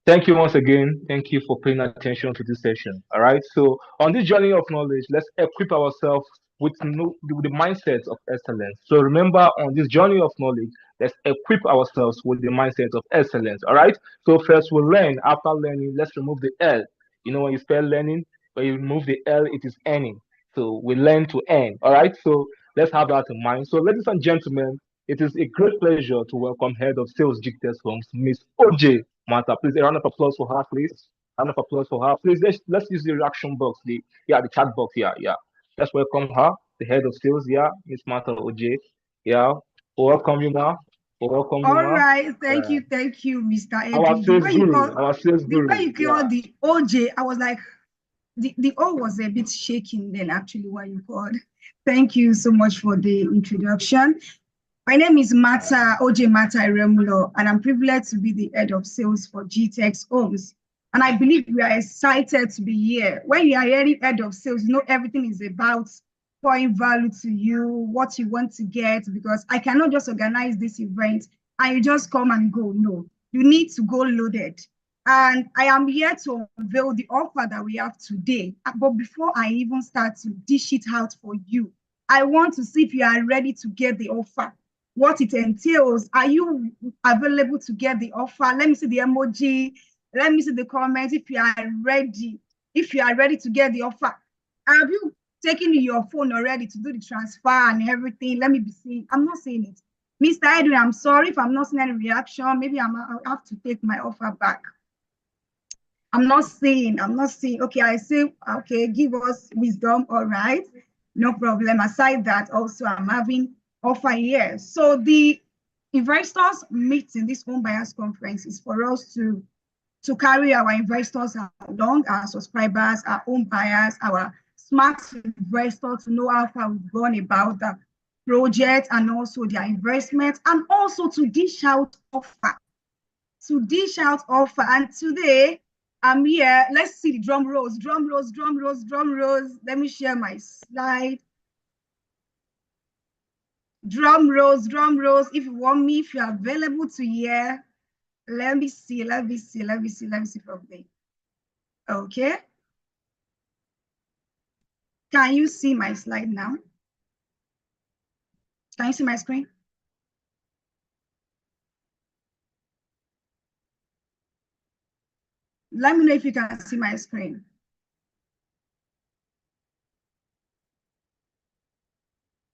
S1: thank you once again. Thank you for paying attention to this session. All right. So on this journey of knowledge, let's equip ourselves with the mindset of excellence. So remember, on this journey of knowledge, let's equip ourselves with the mindset of excellence. All right. So first we'll learn. After learning, let's remove the L. You know, when you spell learning, when you remove the L, it is earning. So we learn to earn. All right. So let's have that in mind. So ladies and gentlemen, it is a great pleasure to welcome Head of Sales GText Homes, Miss OJ Mata. Please, a round of applause for her, please. Round of applause for her. Please, let's use the reaction box, the chat box. Yeah. Let's welcome her, the Head of Sales. Yeah, Miss Mata OJ. Yeah, welcome you, ma. Welcome you,
S4: All
S1: ma.
S4: right, thank you, Mr.
S1: Our
S4: Edwin.
S1: sales guru, our sales
S4: The way
S1: guru.
S4: you called the OJ, I was like, the O was a bit shaking then actually when you called. Thank you so much for the introduction. My name is OJ Mata Ereumulo, and I'm privileged to be the head of sales for GText Homes. And I believe we are excited to be here. When you are hearing head of sales, you know everything is about pouring value to you, what you want to get, because I cannot just organize this event and you just come and go. No, you need to go loaded. And I am here to unveil the offer that we have today. But before I even start to dish it out for you, I want to see if you are ready to get the offer, what it entails. Are you available to get the offer? Let me see the emoji. Let me see the comments if you are ready. If you are ready to get the offer. Have you taken your phone already to do the transfer and everything? Let me be seeing. I'm not seeing it. Mr. Edwin, I'm sorry if I'm not seeing any reaction. Maybe I'll have to take my offer back. I'm not seeing. Okay, I say, okay, give us wisdom. All right, no problem. Aside that, also, I'm having offer here. So the investors meeting, this home buyers conference, is for us to carry our investors along, our subscribers, our home buyers, our smart investors to know how far we've gone about the project and also their investment, and also to dish out offer. And today, I'm here. Let's see the drum rolls. Let me share my slide. Drum rolls. If you want me, if you're available to hear, let me see from there. Okay. Can you see my slide now? Can you see my screen? Let me know if you can see my screen.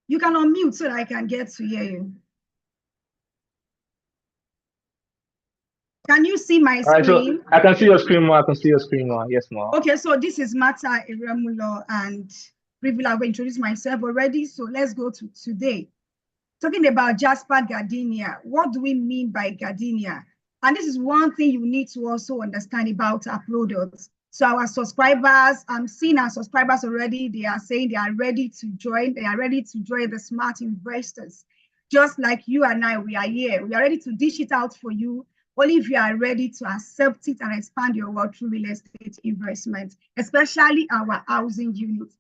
S4: You can unmute so that I can get to hear you. Can you see my screen?
S1: So I can see your screen, ma. I can see your screen, ma. Yes, ma.
S4: Okay, so this is Mata Ereumulo, and briefly I've introduced myself already. So let's go to today. Talking about Jasper Gardenia. What do we mean by Gardenia? And this is one thing you need to also understand about our products. So our subscribers, I'm seeing our subscribers already, they are saying they are ready to join. They are ready to join the smart investors. Just like you and I, we are here. We are ready to dish it out for you, only if you are ready to accept it and expand your world through real estate investment, especially our housing unit.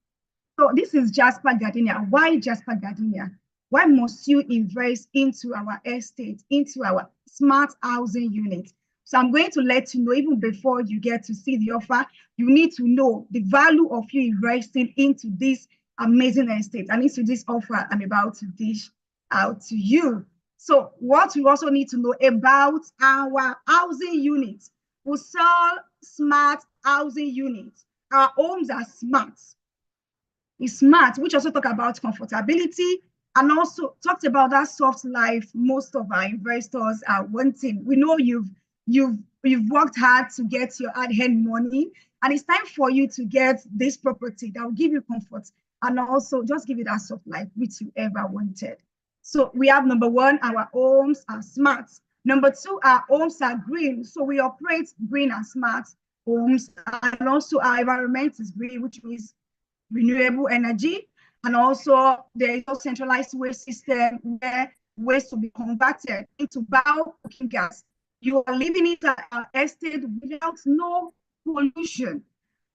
S4: So this is Jasper Gardenia. Why Jasper Gardenia? Why must you invest into our estate, into our smart housing unit? So I'm going to let you know, even before you get to see the offer, you need to know the value of you investing into this amazing estate and into this offer I'm about to dish out to you. So what we also need to know about our housing units. We sell smart housing units. Our homes are smart. It's smart, which also talk about comfortability and also talked about that soft life most of our investors are wanting. We know you've worked hard to get your hard-earned money, and it's time for you to get this property that will give you comfort and also just give you that soft life which you ever wanted. So we have number one, our homes are smart. Number two, our homes are green. So we operate green and smart homes, and also our environment is green, which means renewable energy. And also there is no centralized waste system where waste will be converted into biocoking gas. You are living it at our estate without no pollution,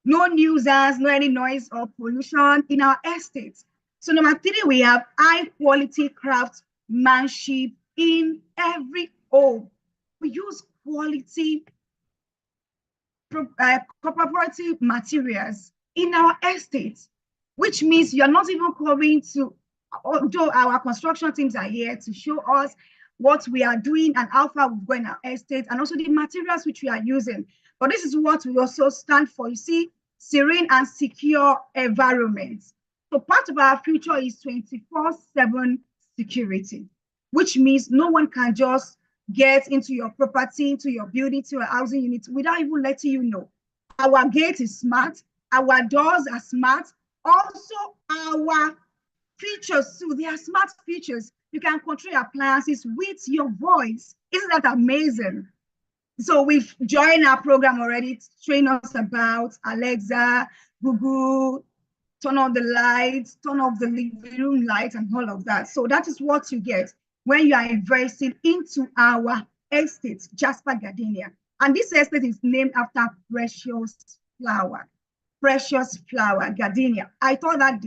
S4: no nuisance, no any noise or pollution in our estates. So number 3, we have high quality craftsmanship in every home. We use quality cooperative materials in our estates, which means you're not even coming to, although our construction teams are here to show us what we are doing and how far we've gone in our estate, and also the materials which we are using. But this is what we also stand for. You see, serene and secure environments. So part of our future is 24/7 security, which means no one can just get into your property, into your building, to your housing unit without even letting you know. Our gate is smart, our doors are smart, also our features too, they are smart features. You can control your appliances with your voice. Isn't that amazing? So we've joined our program already to train us about Alexa, Google, turn on the lights, turn off the living room lights, and all of that. So that is what you get when you are investing into our estate, Jasper Gardenia. And this estate is named after precious flower, gardenia. I thought that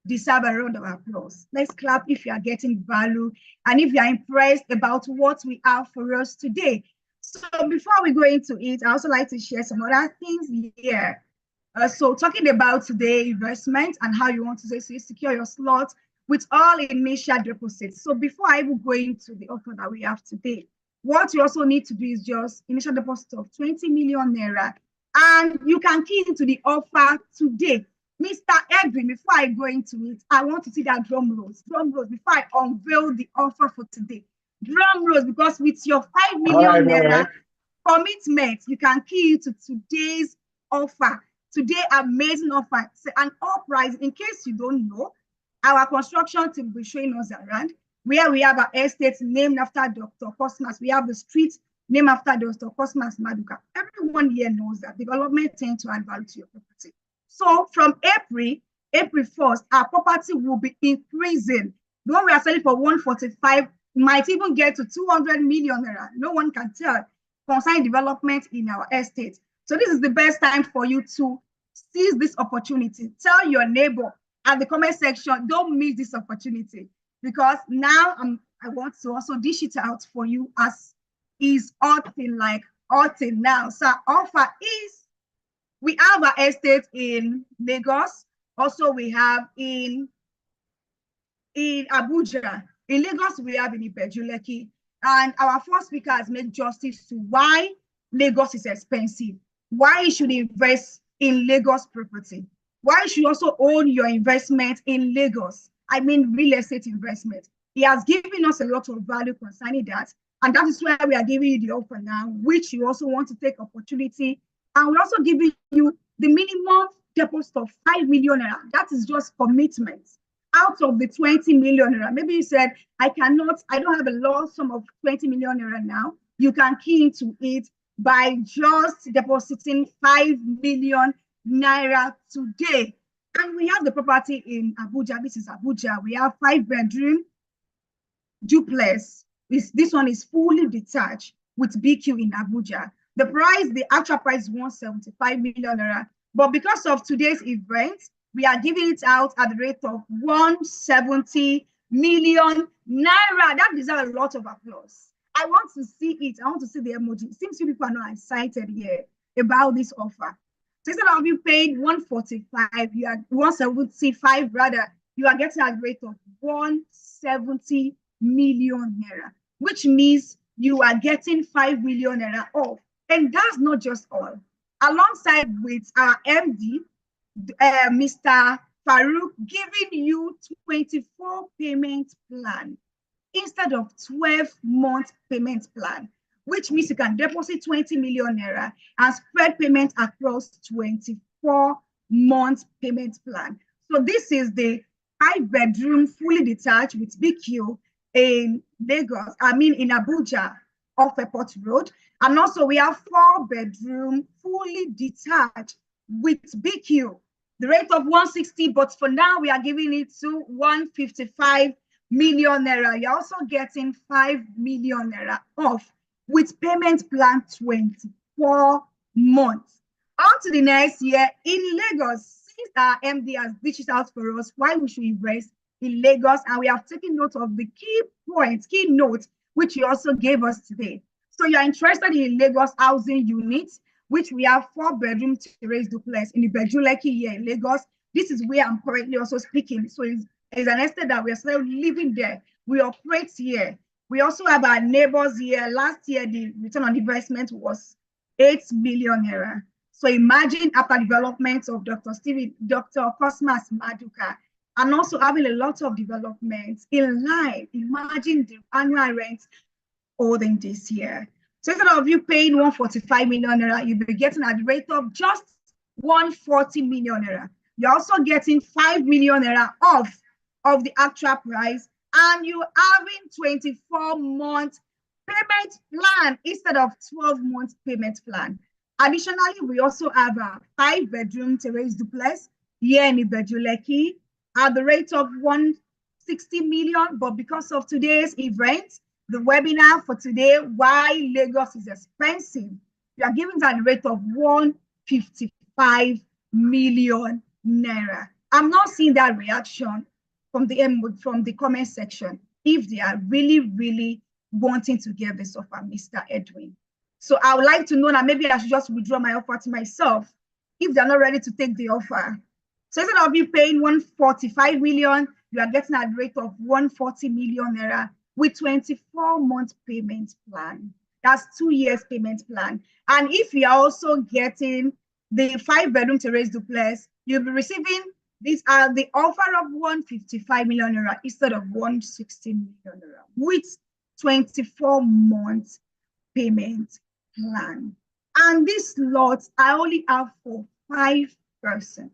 S4: deserve a round of applause. Let's clap if you are getting value and if you are impressed about what we have for us today. So before we go into it, I also like to share some other things here. So talking about today investment and how you want to say secure your slot with all initial deposits. So before I even go into the offer that we have today, what you also need to do is just initial deposit of 20 million naira, and you can key into the offer today. Mr. Edwin, before I go into it, I want to see that drum rolls before I unveil the offer for today. Drum rolls, because with your 5 million naira commitment, you can key into today's offer. Today, amazing offer. An all price, in case you don't know, our construction team will be showing us around where we have our estate named after Dr. Cosmas. We have the street named after Dr. Cosmas Maduka. Everyone here knows that development tends to add value to your property. So from April 1st, our property will be increasing. The one we are selling for 145 might even get to 200 million naira. No one can tell concerning development in our estate. So this is the best time for you to seize this opportunity. Tell your neighbor at the comment section, don't miss this opportunity, because now I want to also dish it out for you as is oughting now. So offer is, we have our estate in Lagos. Also, we have in Abuja. In Lagos, we have in Ibeju-Lekki. And our first speaker has made justice to why Lagos is expensive, why you should invest in Lagos property, why you should also own your investment in Lagos. I mean, real estate investment. He has given us a lot of value concerning that. And that is why we are giving you the offer now, which you also want to take opportunity. And we're also giving you the minimum deposit of 5 million naira. That is just commitment out of the 20 million naira. Maybe you said, I don't have a large sum of 20 million naira now. You can key into it by just depositing 5 million naira today. And we have the property in Abuja. This is Abuja. We have 5-bedroom duplex. This one is fully detached with BQ in Abuja. The price, the actual price is 175 million naira. But because of today's event, we are giving it out at the rate of 170 million naira. That deserves a lot of applause. I want to see it. I want to see the emoji. It seems you people are not excited here about this offer. So instead of you paying 145, you are 175 rather, you are getting at the rate of 170 million naira, which means you are getting 5 million naira off. And that's not just all. Alongside with our MD, Mr. Farouq, giving you 24 payment plan instead of 12-month payment plan, which means you can deposit 20 million naira and spread payment across 24-month payment plan. So this is the 5-bedroom fully detached with BQ in Lagos, in Abuja, off Airport Road. And also we have 4-bedroom fully detached with BQ the rate of 160, but for now we are giving it to 155 million naira. You're also getting 5 million naira off with payment plan 24 months. On to the next year in Lagos. Since our MD has dished it out for us why we should invest in Lagos, and we have taken note of the key points, key notes, which he also gave us today. So you're interested in Lagos housing units, which we have 4-bedroom terrace duplex in the Bejuleki here in Lagos. This is where I'm currently also speaking. So it's an estate that we are still living there. We operate here. We also have our neighbors here. Last year, the return on investment was 8 million naira. So imagine after development of Dr. Cosmas Maduka, and also having a lot of developments in line. Imagine the annual rent holding this year. So instead of you paying 145 million naira, you'll be getting at the rate of just 140 million naira. You're also getting 5 million naira off of the actual price, and you're having 24-month payment plan instead of 12-month payment plan. Additionally, we also have a 5-bedroom terrace duplex here in Ibejuleki at the rate of 160 million, but because of today's event, the webinar for today, why Lagos is expensive, we are giving at the rate of 155 million naira. I'm not seeing that reaction from the comment section if they are really wanting to get this offer, Mr. Edwin. So I would like to know that maybe I should just withdraw my offer to myself if they're not ready to take the offer. So instead of you paying 145 million, you are getting at the rate of 140 million naira with 24-month payment plan. That's 2 years payment plan. And if you are also getting the 5-bedroom terrace duplex, you'll be receiving the offer of 155 million naira instead of 160 million naira with 24 months payment plan. And these lots I only have for 5 persons.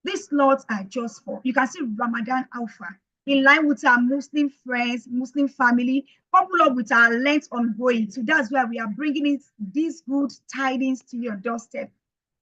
S4: These lots are just for, you can see Ramadan Alpha, in line with our Muslim friends, Muslim family, coupled up with our Lent ongoing. So that's why we are bringing in these good tidings to your doorstep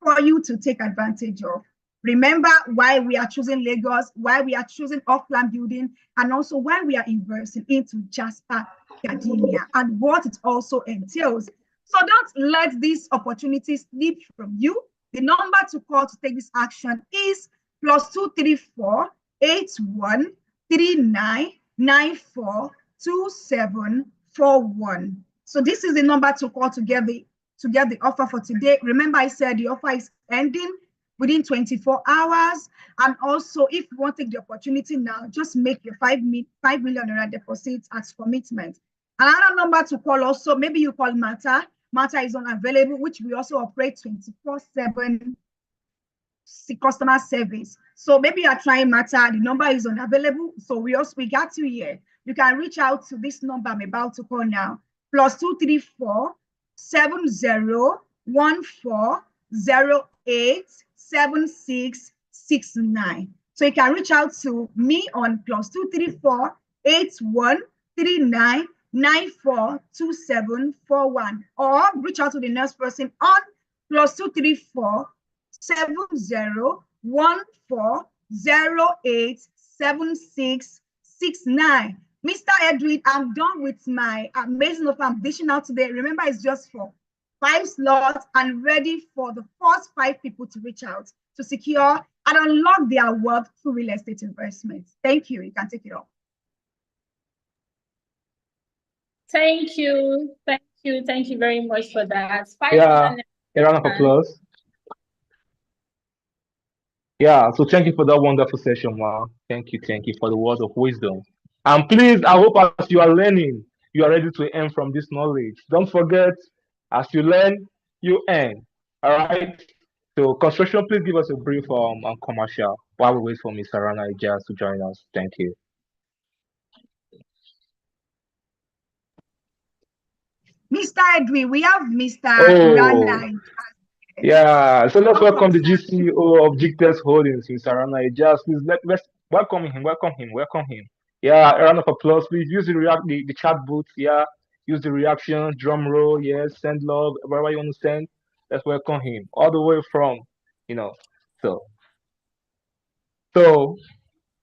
S4: for you to take advantage of. Remember why we are choosing Lagos, why we are choosing off-plan building, and also why we are investing into Jasper Gardenia and what it also entails. So don't let these opportunities slip from you. The number to call to take this action is +234 81 39 94 2741. So this is the number to call to get the offer for today. Remember, I said the offer is ending within 24 hours. And also, if you want to take the opportunity now, just make your 5 million naira deposit as commitment. Another number to call also, maybe you call Mata. Mata is unavailable, which we also operate 24/7 customer service. So maybe you are trying Mata, the number is unavailable. So we got you here. You can reach out to this number I'm about to call now, +234 7014 087669. So you can reach out to me on +234 8139 942741, or reach out to the next person on +234 7014 087669. Mr. Edwin, I'm done with my amazing offer I'm dishing out today. Remember, it's just for 5 slots and ready for the first 5 people to reach out to secure and unlock their wealth through real estate investments. Thank you. You can take it off.
S2: Thank you very much for that.
S1: Yeah, a round of applause. Yeah, so thank you for that wonderful session, man. Thank you for the words of wisdom. And please, I hope as you are learning, you are ready to earn from this knowledge. Don't forget, as you learn, you earn. All right. So, construction, please give us a brief on commercial while we wait for Mr. Rana Ijaz to join us. Thank you.
S4: Mr. Edwin, we have Mr. Rana.
S1: Yeah, so let's welcome the GCO of GText Holdings, Mr. Rana Ijaz. Please let's welcome him. Yeah, a round of applause, please. Use the chat booth. Yeah, use the reaction, drum roll. Yes, send love wherever you want to send. Let's welcome him all the way from, so So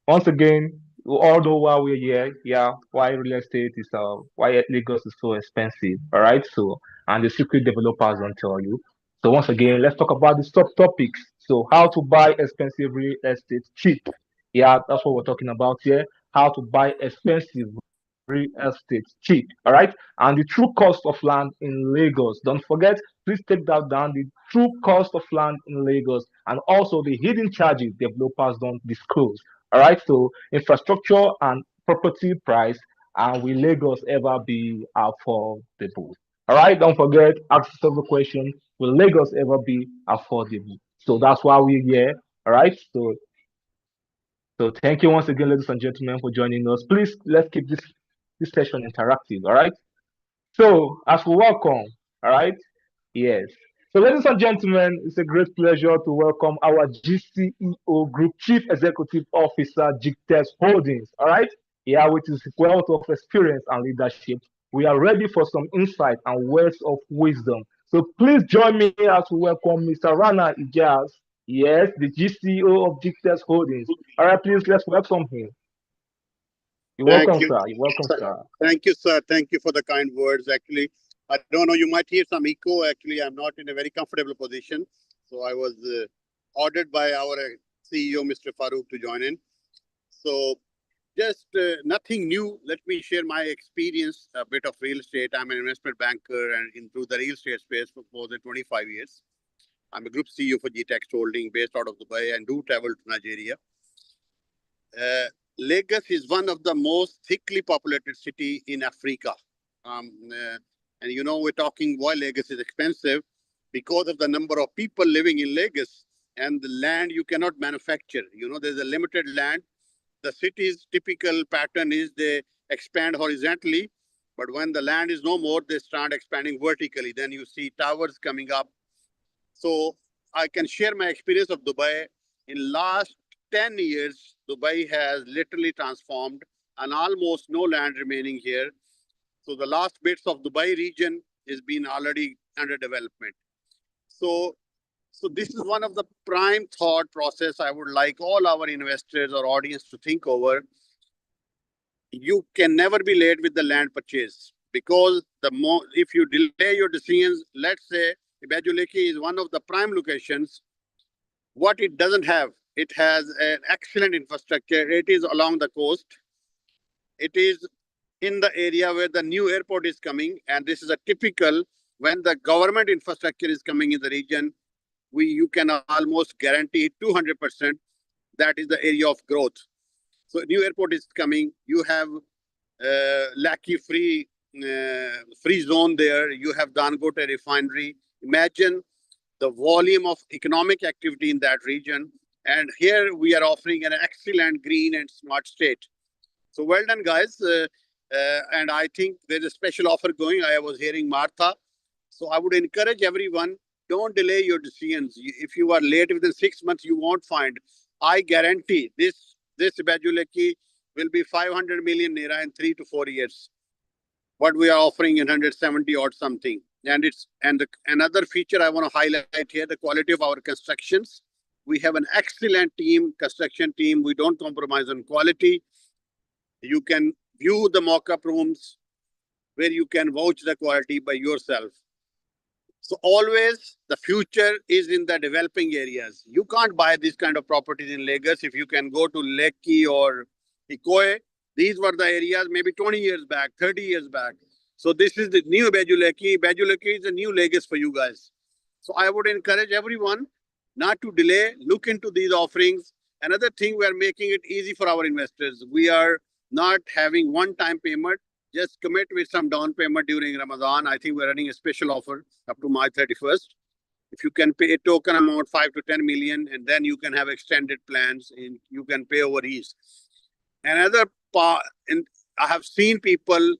S1: once again, we all know why we're here. Yeah, why real estate is why Lagos is so expensive. All right. So and the secret developers don't tell you. So once again, let's talk about the subtopics. So how to buy expensive real estate cheap. Yeah, that's what we're talking about here. How to buy expensive real estate cheap. All right. And the true cost of land in Lagos. Don't forget, please take that down. The true cost of land in Lagos and also the hidden charges developers don't disclose. All right, so infrastructure and property price, and will Lagos ever be affordable? All right, don't forget, ask yourself the question, will Lagos ever be affordable? So that's why we're here. All right, so thank you once again, ladies and gentlemen, for joining us. Please let's keep this session interactive. All right. So as we welcome, all right, yes. So, ladies and gentlemen, it's a great pleasure to welcome our GCEO Group Chief Executive Officer, GText Holdings. All right, yeah, with his wealth of experience and leadership, we are ready for some insight and words of wisdom. So, please join me as we welcome Mr. Rana Ijaz. Yes, the GCEO of GText Holdings. All right, please let's welcome him. You're
S5: Thank
S1: welcome,
S5: you.
S1: sir. You're welcome, sir.
S5: Thank you, sir. Thank you for the kind words. Actually, I don't know, you might hear some echo. Actually, I'm not in a very comfortable position. So I was ordered by our CEO, Mr. Farouq, to join in. So just nothing new. Let me share my experience, a bit of real estate. I'm an investment banker and into the real estate space for more than 25 years. I'm a group CEO for GText Holding based out of Dubai and do travel to Nigeria. Lagos is one of the most thickly populated city in Africa. And you know, we're talking why Lagos is expensive because of the number of people living in Lagos and the land you cannot manufacture. You know, there's a limited land. The city's typical pattern is they expand horizontally, but when the land is no more, they start expanding vertically. Then you see towers coming up. So I can share my experience of Dubai. In last 10 years, Dubai has literally transformed and almost no land remaining here. So the last bits of Dubai region is been already under development. So this is one of the prime thought process I would like all our investors or audience to think over. You can never be late with the land purchase because if you delay your decisions, let's say Ibajuleki is one of the prime locations. What it doesn't have, it has an excellent infrastructure. It is along the coast. It is in the area where the new airport is coming. And this is a typical, when the government infrastructure is coming in the region, you can almost guarantee 200% that is the area of growth. So new airport is coming. You have Laki free zone there. You have Dangote refinery. Imagine the volume of economic activity in that region. And here we are offering an excellent green and smart state. So well done, guys. And I think there's a special offer going. I was hearing Martha. So I would encourage everyone, don't delay your decisions. If you are late within 6 months, you won't find. I guarantee this Bajuleki will be 500 million naira in 3 to 4 years. What we are offering in 170 or something. And another feature I want to highlight here, the quality of our constructions. We have an excellent construction team. We don't compromise on quality. You can view the mock-up rooms where you can vouch the quality by yourself. So always the future is in the developing areas. You can't buy this kind of properties in Lagos. If you can go to Lekki or Ikoyi, these were the areas maybe 20 years back, 30 years back. So this is the new Bajuleki. Bajuleki is the new Lagos for you guys. So I would encourage everyone not to delay, look into these offerings. Another thing, we are making it easy for our investors. We are not having one-time payment. Just commit with some down payment during Ramadan. I think we're running a special offer up to March 31st. If you can pay a token amount 5 to 10 million, and then you can have extended plans and you can pay over ease. Another part, and I have seen people,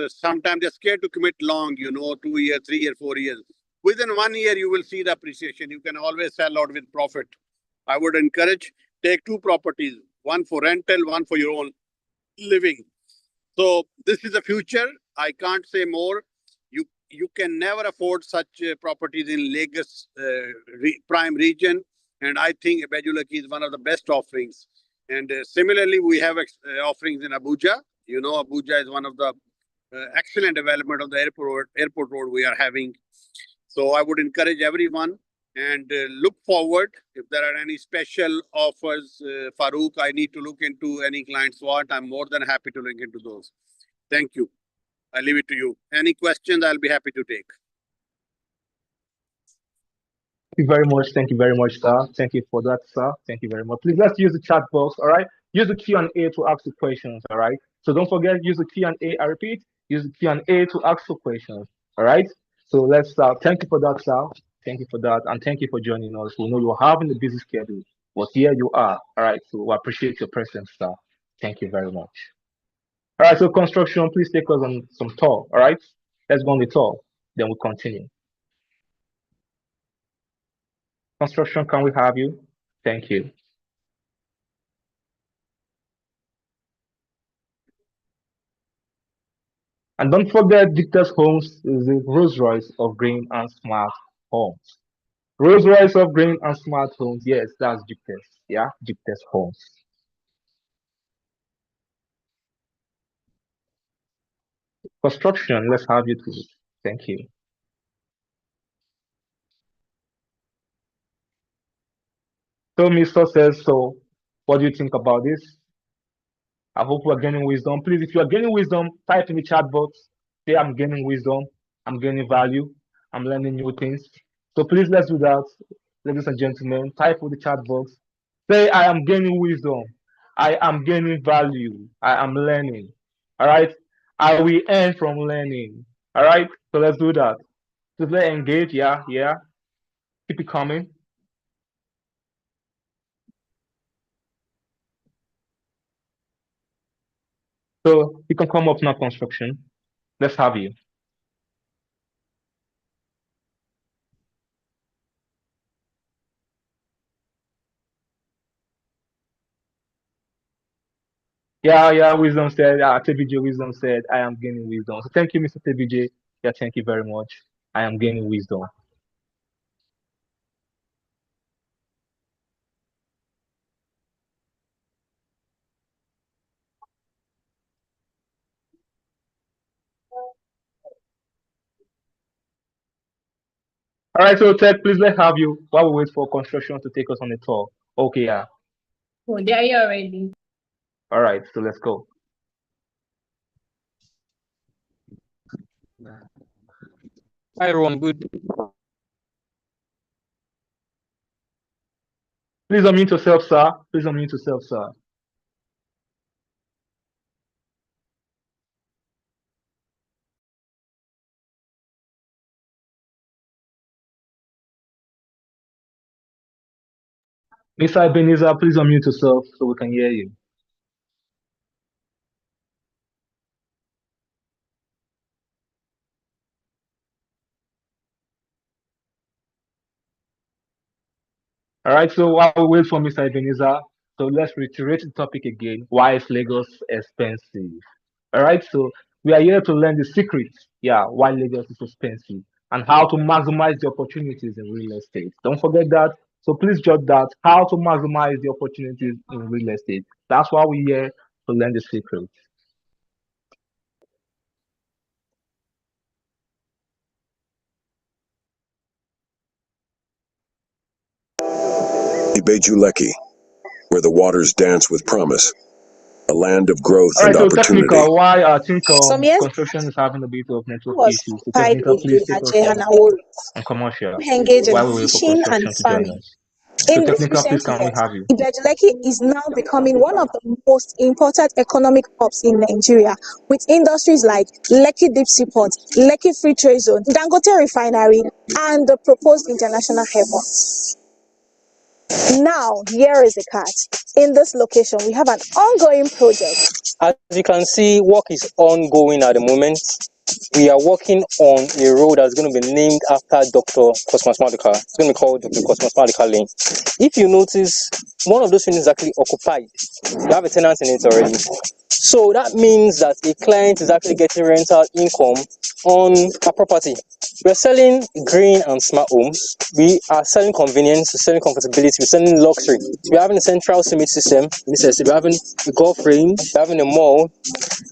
S5: sometimes they're scared to commit long, 2 years, 3 years, 4 years. Within 1 year, you will see the appreciation. You can always sell out with profit. I would encourage, take 2 properties, one for rental, one for your own living. So this is the future. I can't say more. You can never afford such properties in Lagos prime region. And I think Ebejulaki is one of the best offerings. And similarly, we have offerings in Abuja. You know, Abuja is one of the excellent development of the airport road we are having. So I would encourage everyone and look forward. If there are any special offers, Farouq, I need to look into any client SWOT. I'm more than happy to look into those. Thank you. I leave it to you. Any questions, I'll be happy to take.
S1: Thank you very much. Thank you very much, sir. Thank you for that, sir. Thank you very much. Please let's use the chat box. All right. Use the Q&A to ask the questions. All right. So don't forget, use the Q&A. I repeat, use the Q&A to ask the questions. All right. So let's thank you for that, sir. Thank you for that, and thank you for joining us. We know you're having a busy schedule, but here you are. All right. So we appreciate your presence, sir. Thank you very much. All right. So construction, please take us on some tour. All right. Let's go on the tour. Then we'll continue. Construction, can we have you? Thank you. And don't forget, GText Homes is the Rolls Royce of green and smart homes. Rolls Royce of green and smart homes. Yes, that's GText. Yeah, GText Homes. Construction, let's have you too. Thank you. So, Mr. says, so what do you think about this? I hope we're gaining wisdom. Please, if you are gaining wisdom, type in the chat box. Say, I'm gaining wisdom. I'm gaining value. I'm learning new things. So please, let's do that. Ladies and gentlemen, type in the chat box. Say, I am gaining wisdom. I am gaining value. I am learning. All right. I will earn from learning. All right. So let's do that. Just let's engage. Yeah. Yeah. Keep it coming. So you can come up now, construction. Let's have you. Yeah, Wisdom said, TBJ Wisdom said, I am gaining wisdom. So thank you, Mr. TBJ. Yeah, thank you very much. I am gaining wisdom. All right, so Ted, please let's have you while we wait for construction to take us on the tour. Okay, yeah.
S2: Oh, there you already.
S1: All right, so let's go.
S6: Hi, everyone. Good.
S1: Please unmute yourself, sir. Please unmute yourself, sir. Mr. Ebenezer, please unmute yourself so we can hear you. All right, so while we wait for Mr. Ebenezer, so let's reiterate the topic again. Why is Lagos expensive? All right, so we are here to learn the secrets, why Lagos is expensive and how to maximize the opportunities in real estate. Don't forget that. So please jot that, how to maximize the opportunities in real estate. That's why we're here to learn the secrets.
S7: Ijaz, where the waters dance with promise, a land of growth
S1: All right,
S7: and
S1: so
S7: opportunity.
S1: technical, why I think construction is having a bit of network issues. So technical, please take us on commercial while we wait for construction to join us. So technical, please can we have you?
S8: Ijaz is now becoming one of the most important economic hubs in Nigeria, with industries like Lekki Deep Sea Port, Lekki Free Trade Zone, Dangote Refinery, and the proposed international airport. Now, here is the catch. In this location, we have an ongoing project.
S6: As you can see, work is ongoing at the moment. we are working on a road that's going to be named after Dr. Cosmas Maldeka. It's going to be called Dr. Cosmas Maldeka Lane. If you notice, one of those units is actually occupied. You have a tenant in it already. So that means that a client is actually getting rental income on a property. We're selling green and smart homes. We are selling convenience, we're selling comfortability, we're selling luxury. We're having a central summit system, we're having a golf range, we're having a mall.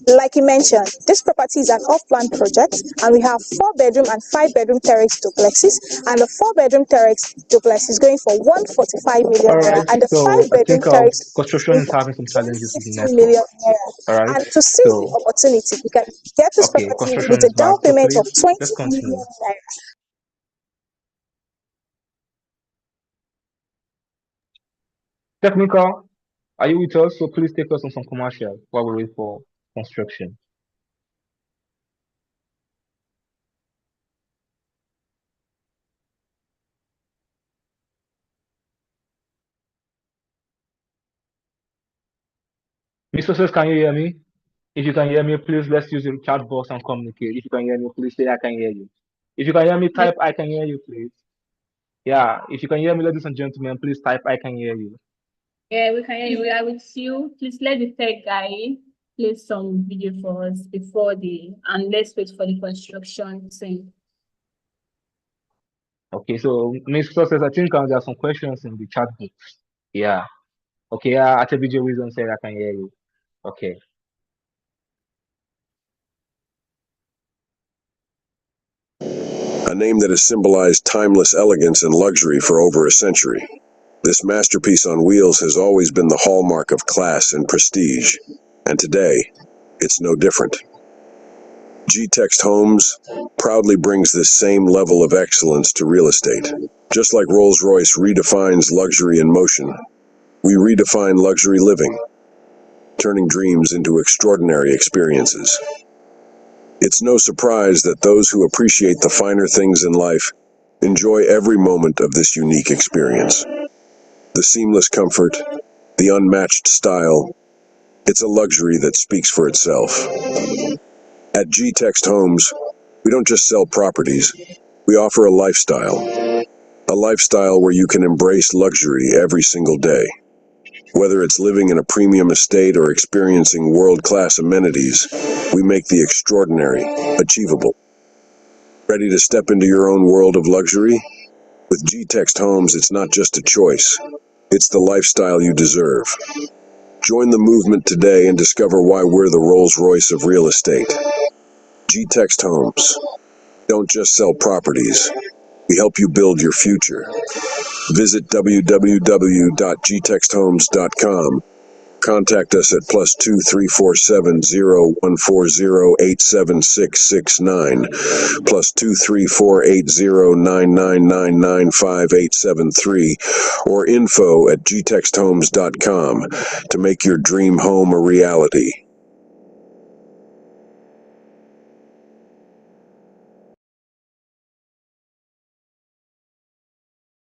S8: Like you mentioned, this property is an off-plan project, and we have 4-bedroom and 5-bedroom terrace duplexes, and the 4-bedroom terrace duplex is going for 145 million
S1: All
S8: naira,
S1: right.
S8: and the
S1: So I
S8: 5-bedroom
S1: think our
S8: terrace
S1: construction
S8: is
S1: is having some challenges with the
S8: 160
S1: network.
S8: million naira.
S1: All right.
S8: And to seize the
S1: So
S8: opportunity, you can get this
S1: okay,
S8: property
S1: construction
S8: with a
S1: is back.
S8: down
S1: So
S8: payment of
S1: please
S8: 20
S1: let's
S8: million
S1: continue.
S8: naira.
S1: Technical, are you with us? So please take us on some commercial while we wait for construction. Mr. Says, can you hear me? If you can hear me, please let's use the chat box and communicate. If you can hear me, please say I can hear you. If you can hear me, type I can hear you, please. Yeah, if you can hear me, ladies and gentlemen, please type I can hear you.
S2: Yeah, we can hear you. We are with you. Please let the tech guy play some video for us and let's wait for the construction scene.
S1: Okay, so Mr. Says, I think there are some questions in the chat box. Yeah. Okay, at a video reason said I can hear you. Okay.
S7: A name that has symbolized timeless elegance and luxury for over a century. This masterpiece on wheels has always been the hallmark of class and prestige, and today, it's no different. GText Homes proudly brings this same level of excellence to real estate. Just like Rolls-Royce redefines luxury in motion, we redefine luxury living, turning dreams into extraordinary experiences. It's no surprise that those who appreciate the finer things in life enjoy every moment of this unique experience. The seamless comfort, the unmatched style, it's a luxury that speaks for itself. At GText Homes, we don't just sell properties, we offer a lifestyle where you can embrace luxury every single day. Whether it's living in a premium estate or experiencing world-class amenities, we make the extraordinary achievable. Ready to step into your own world of luxury? With GText Homes, it's not just a choice, it's the lifestyle you deserve. Join the movement today and discover why we're the Rolls-Royce of real estate. GText Homes. Don't just sell properties, we help you build your future. Visit www.gtexthomes.com. Contact us at +2347014087669, +2348099995873, or info@gtexthomes.com to make your dream home a reality.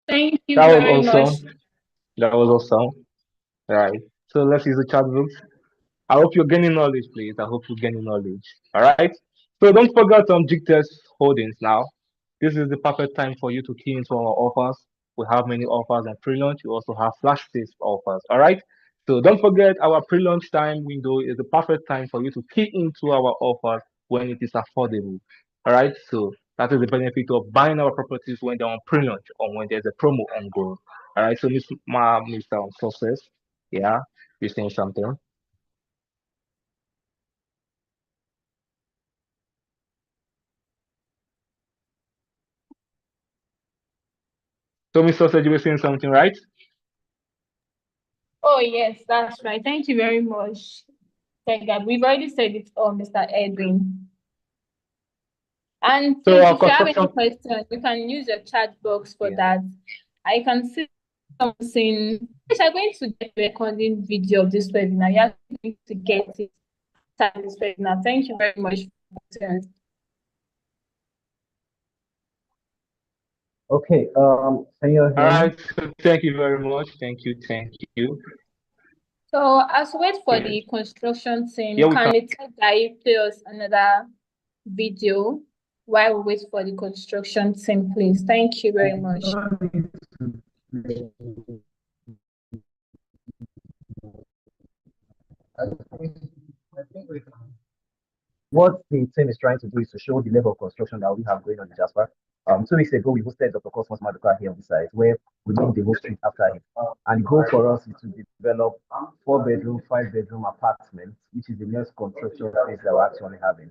S2: Thank you
S1: That was
S2: very much.
S1: awesome. That was awesome. Right. So let's use the chat box. I hope you're gaining knowledge, please. I hope you're gaining knowledge. All right. So don't forget GText holdings now. This is the perfect time for you to key into our offers. We have many offers on pre-launch. We also have flash sales offers. All right. So don't forget our pre-launch time window is the perfect time for you to key into our offers when it is affordable. All right. So that is the benefit of buying our properties when they're on pre-launch or when there's a promo on go. All right. So Mr. Success, yeah, you're saying something. So Mr. Said you were saying something, right?
S2: Oh, yes, that's right. Thank you very much. Thank God. We've already said it all, Mr. Edwin. And
S1: So
S2: please,
S1: our
S2: if you have any
S1: construction,
S2: questions, you can use your chat box for
S1: yeah.
S2: that. I can see something. If you're going to get a recording video of this webinar, you're going to get it after this webinar. Thank you very much for that.
S3: Okay, can you
S1: All
S3: hear me?
S1: right. So thank you very much. Thank you. Thank you.
S2: So as we wait for
S1: Yes.
S2: the construction
S1: Yeah,
S2: team,
S1: we
S2: can
S1: can.
S2: the tech guy play us another video while we wait for the construction team, please. Thank you very much.
S3: What the team is trying to do is to show the level of construction that we have going on in Jasper. 2 weeks ago, we hosted Dr. Cosmos Maduka here on the site, where we named the whole street after him. And the goal for us is to develop 4-bedroom, 5-bedroom apartments, which is the next construction phase that we're actually having.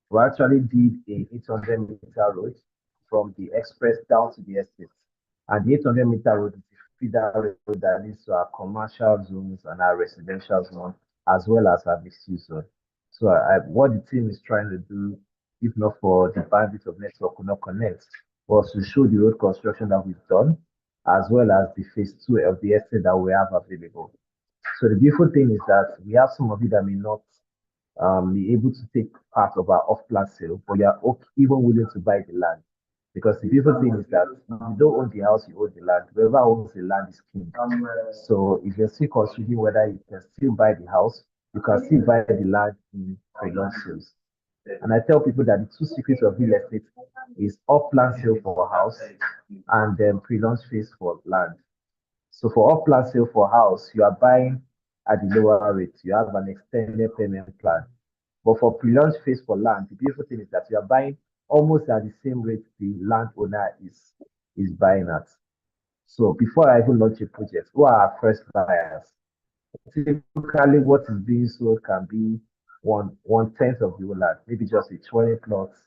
S3: We actually did a 800-meter road from the express down to the estate. And the 800-meter road is the feeder road that leads to our commercial zones and our residential zone, as well as our mixed-use zone. So what the team is trying to do, if not for the bandwidth of network could not connect, was to show the road construction that we've done, as well as the phase 2 of the estate that we have available. So the beautiful thing is that we have some of you that may not be able to take part of our off-plan sale, but you are even willing to buy the land. Because the beautiful thing is that if you don't own the house, you own the land. Whoever owns the land is king. So if you're still considering whether you can still buy the house, you can still buy the land in pre-launch sales. And I tell people that the 2 secrets of real estate is off-plan sale for a house and then pre-launch phase for land. So for off-plan sale for house, you are buying at the lower rate. You have an extended payment plan. But for pre-launch phase for land, the beautiful thing is that you are buying almost at the same rate the landowner is buying at. So before I even launch a project, who are our first buyers? Typically, what is being sold can be one-tenth of the whole land, maybe just a 20 plots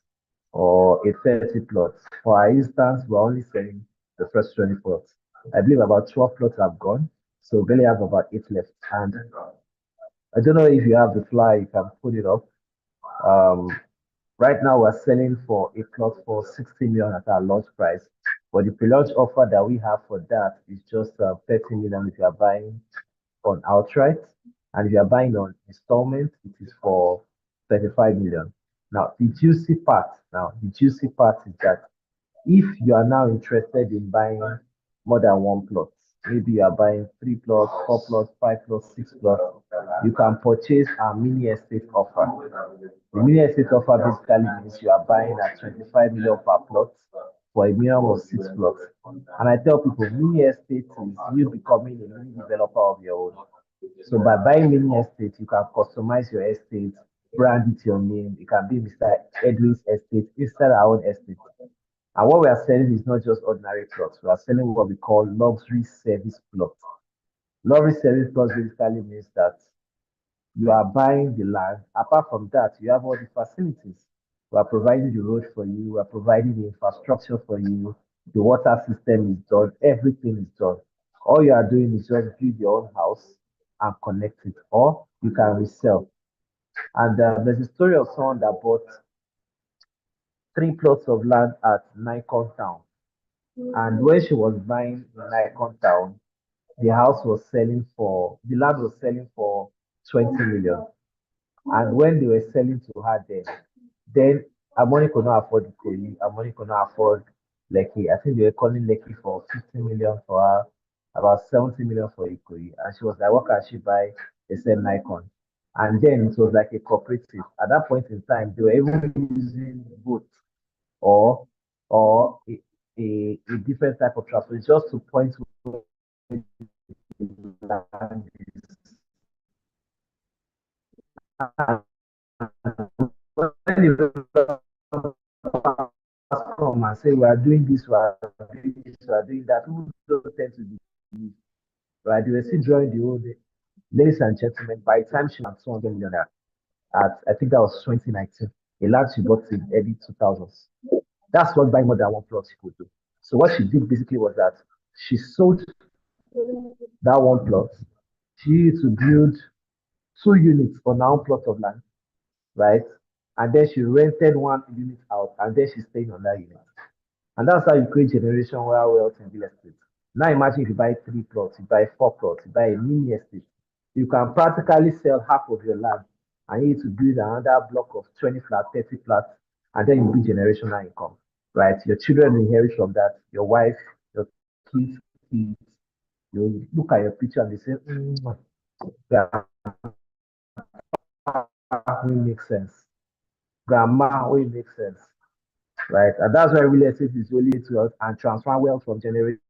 S3: or a 30 plots. For our instance, we're only selling the first 20 plots. I believe about 12 plots have gone, so we barely have about 8 left. And I don't know if you have the flyer, you can put it up. Right now, we're selling for a plot for 60 million at our launch price. But the pre-launch offer that we have for that is just 30 million if you are buying on outright. And if you are buying on installment, it is for 35 million. Now, the juicy part is that if you are now interested in buying more than one plot, maybe you are buying 3 plots, 4 plots, 5 plots, 6 plots, you can purchase a mini estate offer. The mini estate offer basically means you are buying at 25 million per plot for a minimum of 6 plots. And I tell people, mini estate is you becoming a mini developer of your own. So by buying mini estate, you can customize your estate, brand it your name. It can be Mr. Edwin's estate instead of our own estate. And what we are selling is not just ordinary plots. We are selling what we call luxury service plots. Luxury service plots basically means that you are buying the land. Apart from that, you have all the facilities. We are providing the road for you. We are providing the infrastructure for you. The water system is done. Everything is done. All you are doing is just build your own house and connect it, or you can resell. And there's a story of someone that bought 3 plots of land at Nikon Town. And when she was buying in Nikon Town, the land was selling for 20 million. And when they were selling to her then her money could not afford Ikoyi, her money could not afford Lekki. I think they were calling Lekki for 50 million for her, about 70 million for Ikoyi. And she was like, what can she buy? They said Nikon. And then it was like a cooperative. At that point in time, they were even using both or a different type of transport. It's just to point where the land is. When the come and say we are doing this, we are doing this, we are doing that, who don't tend to believe, right? They were still drawing the whole day. Ladies and gentlemen, by the time she was 200 million at I think that was 2019, a land she bought in early 2000s. That's what buying more than one plot she could do. So what she did basically was that she sold that one plot. She used to build 2 units on her own plot of land, right? And then she rented 1 unit out, and then she stayed on that unit. And that's how you create generational wealth in real estate. Now imagine if you buy 3 plots, you buy 4 plots, you buy a mini estate. You can practically sell half of your land and you need to build another block of 20 flats, 30 flats, and then you build generational income, right? Your children inherit from that, your wife, your kids. You look at your picture and they say, that makes sense. grammar where it makes sense, right? And that's why real estate is really to us and transfer wealth from generations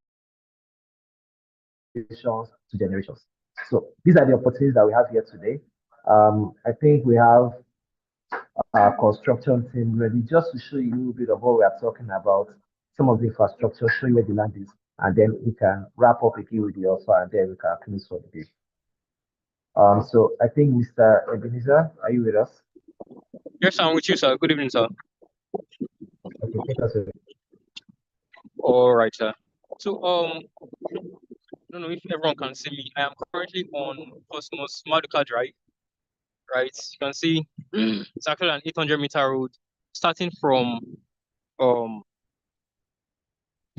S3: to generations. So these are the opportunities that we have here today. I think we have our construction team ready just to show you a little bit of what we are talking about, some of the infrastructure, show you where the land is, and then we can wrap up again with the offer, and then we can close for the day. So I think Mr. Ebenezer, are you with us?
S6: Yes, I'm with you, sir. Good evening, sir.
S3: Okay, take us away.
S6: All right, sir. So, I don't know if everyone can see me. I am currently on Cosmos Maduka Drive, right? You can see it's actually an 800-meter road starting from the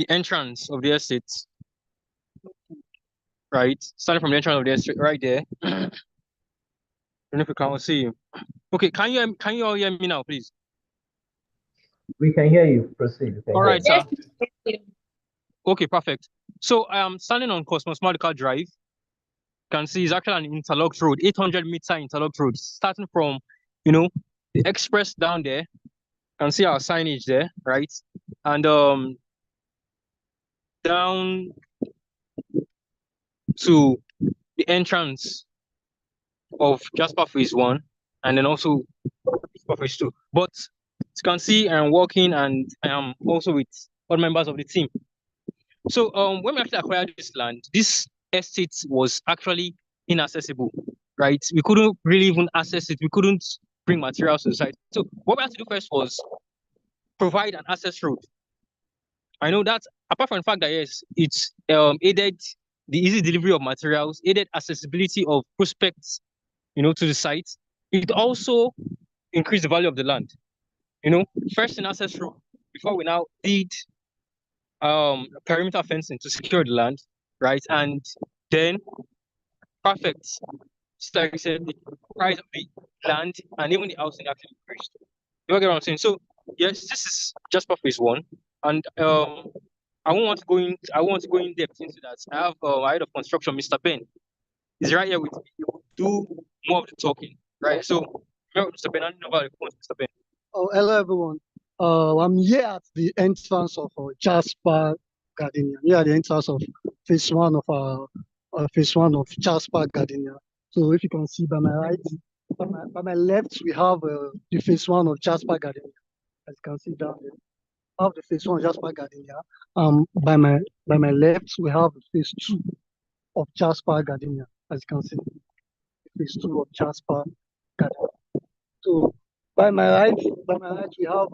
S6: entrance of the estate, right? Starting from the entrance of the estate right there. I don't know if you can see you. Okay, can you all hear me now, please?
S3: We can hear you. Proceed.
S6: All right, sir.
S2: Yes.
S6: Okay, perfect. So I am standing on Cosmos Maduka Drive. You can see it's actually an interlocked road, 800-meter interlocked road, starting from, the express down there. You can see our signage there, right? And down to the entrance of Jasper Phase 1, and then also Jasper Phase 2. But as you can see, I'm walking and I am also with other members of the team. So when we actually acquired this land, this estate was actually inaccessible, right? We couldn't really even access it. We couldn't bring materials to the site. So what we had to do first was provide an access road. I know that apart from the fact that yes, it's aided the easy delivery of materials, aided accessibility of prospects, to the site. It also increased the value of the land. First in access road before we now did perimeter fencing to secure the land, right? And then perfect. Just like I said, the price of the land and even the housing actually increased. You get what I'm saying? So yes, this is just for Phase 1, and I won't want to go in depth into that. I have head of construction, Mr. Ben. He's right here with me. He will do more of the talking, right? So, Mr. Ben, I don't know about the phone, Mr. Ben.
S9: Oh, hello everyone. I'm here at the entrance of Jasper Gardenia. Here at the entrance of Phase 1 of Jasper Gardenia. So if you can see by my right, by my left, we have the Phase 1 of Jasper Gardenia. As you can see down there, we have the Phase 1 of Jasper Gardenia. By my left, we have the Phase 2 of Jasper Gardenia. As you can see, Phase 2 of Jasper Gardenia. So by my right, we have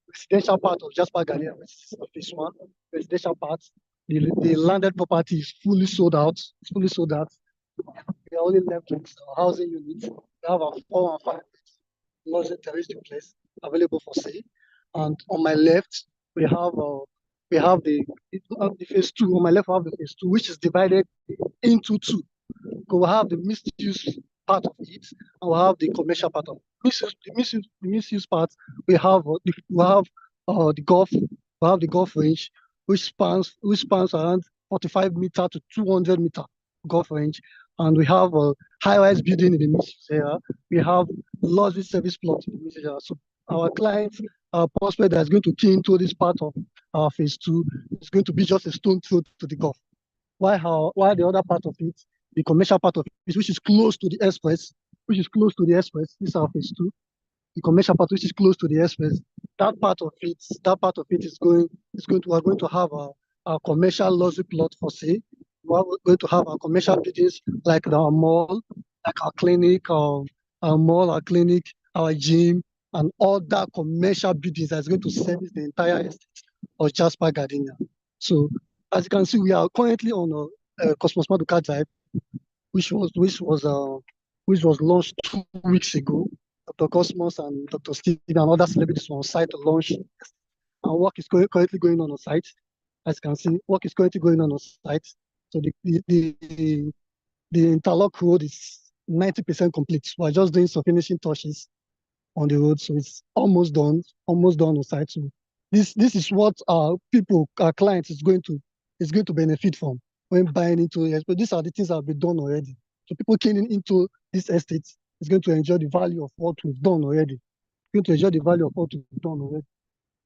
S9: residential part of Jasper Gardenia, which is the Phase 1 residential part. The landed property is fully sold out. It's fully sold out. We are only left with housing units. We have a 4 and 5 luxury terrace duplex available for sale. And on my left, we have the Phase 2. On my left, we have the Phase 2, which is divided into two. So we have the mixed use part of it, and we have the commercial part of it. The mixed use part, we have the golf range, which spans around 45 meter to 200 meter golf range, and we have a high-rise building in the mixed use area. We have luxury service plot in the mixed use area. So our clients, our prospect that is going to key into this part of our Phase 2 is going to be just a stone throw to the golf. While the other part of it, the commercial part of it, which is close to the express, this is our Phase 2. The commercial part, which is close to the express, that part of it we're going to have a commercial luxury plot for sale. We're going to have our commercial buildings like our mall, like our clinic, our mall, our clinic, our gym, and all that commercial buildings that's going to service the entire estate of Jasper Gardenia. So as you can see, we are currently on Cosmos Maduka Drive, which was launched 2 weeks ago. Dr. Cosmos and Dr. Steve and other celebrities were on site to launch, and work is currently going on site. As you can see, work is currently going on site. So the interlock road is 90% complete. We're just doing some finishing touches on the road, so it's almost done on site. So this is what our clients is going to benefit from when buying into it. But these are the things that have been done already. So people keying into this estate is going to enjoy the value of what we've done already. going to ensure the value of what we've done already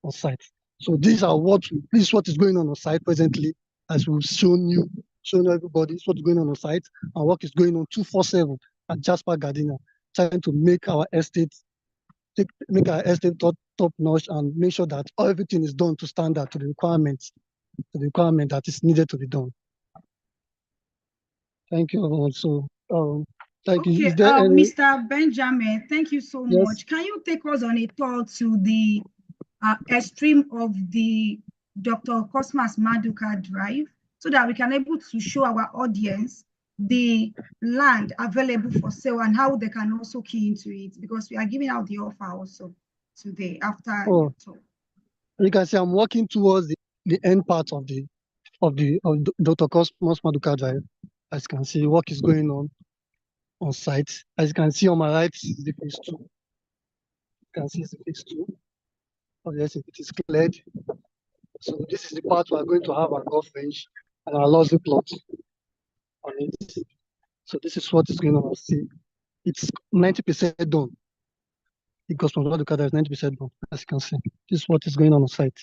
S9: on site. So this is what is going on site presently, as we've shown everybody. This is what's going on site, and what is going on 24/7 at Jasper Gardenia, trying to make our estate top notch and make sure that everything is done to standard, to the requirement that is needed to be done. Thank you everyone. So thank you. Is there any...
S4: Mr. Benjamin, thank you so much. Can you take us on a tour to the extreme of the Dr. Cosmas Maduka Drive, so that we can able to show our audience the land available for sale and how they can also key into it, because we are giving out the offer also today after your talk.
S9: You can see I'm walking towards the end part of Dr. Cosmas Maduka Drive. As you can see, work is going on site. As you can see on my right is the phase 2. You can see it's the phase 2. Oh yes, it is cleared. So this is the part we are going to have our golf range and our lousy plot on it. So this is what is going on. See, it's 90% done. It goes from Maduka Drive, 90% done. As you can see, this is what is going on site.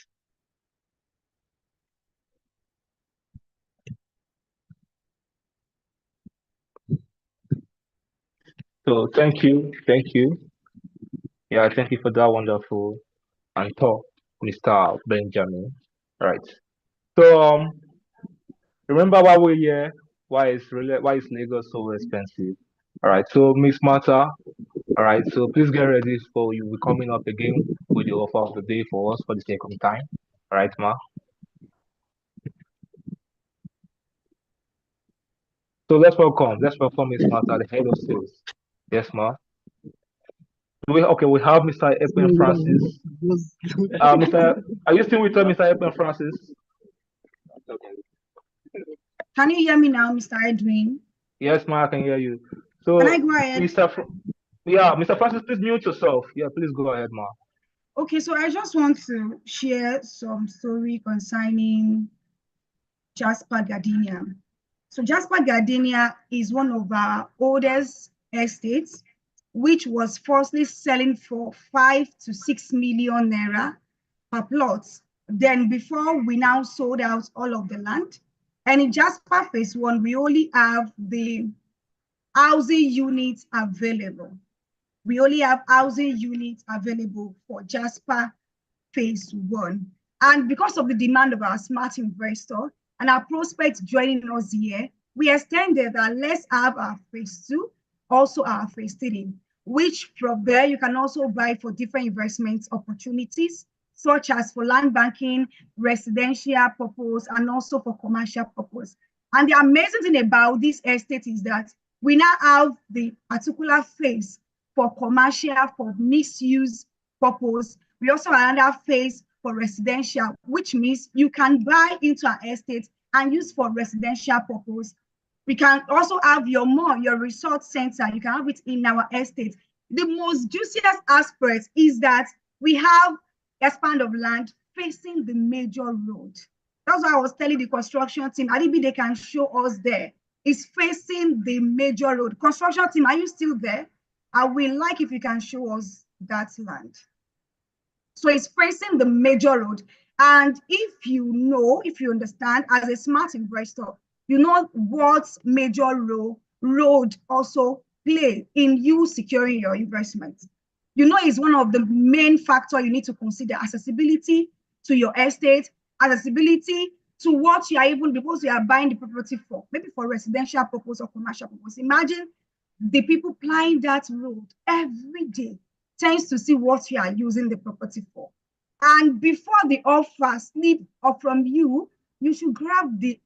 S1: So thank you. Yeah, thank you for that wonderful answer, Mr. Benjamin. Right. So remember why we're here? Why is Lagos so expensive? All right. So Miss Martha. All right. So please get ready for you. We're coming up again with the offer of the day for us for the second time. All right, ma. So let's welcome Miss Martha, the head of sales. Yes, ma. We have Mr. Epen Francis. Are you still with us, Mr. Epen Francis?
S4: Can you hear me now, Mr. Edwin?
S1: Yes, ma, I can hear you. So,
S4: can I go ahead?
S1: Mr. Francis, please mute yourself. Yeah, please go ahead, ma.
S4: Okay, so I just want to share some story concerning Jasper Gardenia. So Jasper Gardenia is one of our oldest estates, which was firstly selling for 5 to 6 million naira per plot. Then before we now sold out all of the land. And in Jasper phase 1, we only have the housing units available. We only have housing units available for Jasper phase 1. And because of the demand of our smart investor and our prospects joining us here, we extended that let's have our phase 2, also our phase 3, which from there you can also buy for different investment opportunities, such as for land banking, residential purpose, and also for commercial purpose. And the amazing thing about this estate is that we now have the particular phase for commercial, for mixed use purpose. We also have another phase for residential, which means you can buy into our estate and use for residential purpose. We can also have your mall, your resort center, you can have it in our estate. The most juiciest aspect is that we have a span of land facing the major road. That's why I was telling the construction team, Adibi, they can show us there. It's facing the major road. Construction team, are you still there? I will like if you can show us that land. So it's facing the major road. And if you understand, as a smart investor, you know what major road also play in you securing your investment. You know, it's one of the main factors you need to consider: accessibility to your estate, accessibility to what you are even, because you are buying the property for, maybe for residential purpose or commercial purpose. Imagine the people plying that road every day tends to see what you are using the property for. And before the offer slip off from you, you should grab the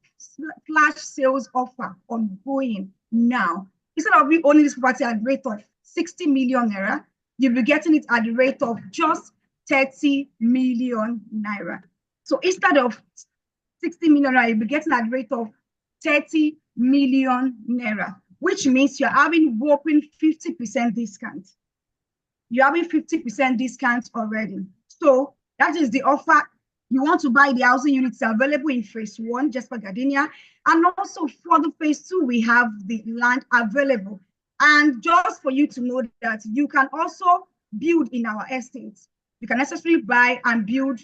S4: flash sales offer ongoing now. Instead of you owning this property at the rate of 60 million naira, you'll be getting it at the rate of just 30 million naira. So instead of 60 million naira, you'll be getting at the rate of 30 million naira, which means you're having whopping 50% discount. You're having 50% discount already. So that is the offer. You want to buy the housing units available in phase 1, Jasper Gardenia. And also for the phase 2, we have the land available. And just for you to know that you can also build in our estates. You can necessarily buy and build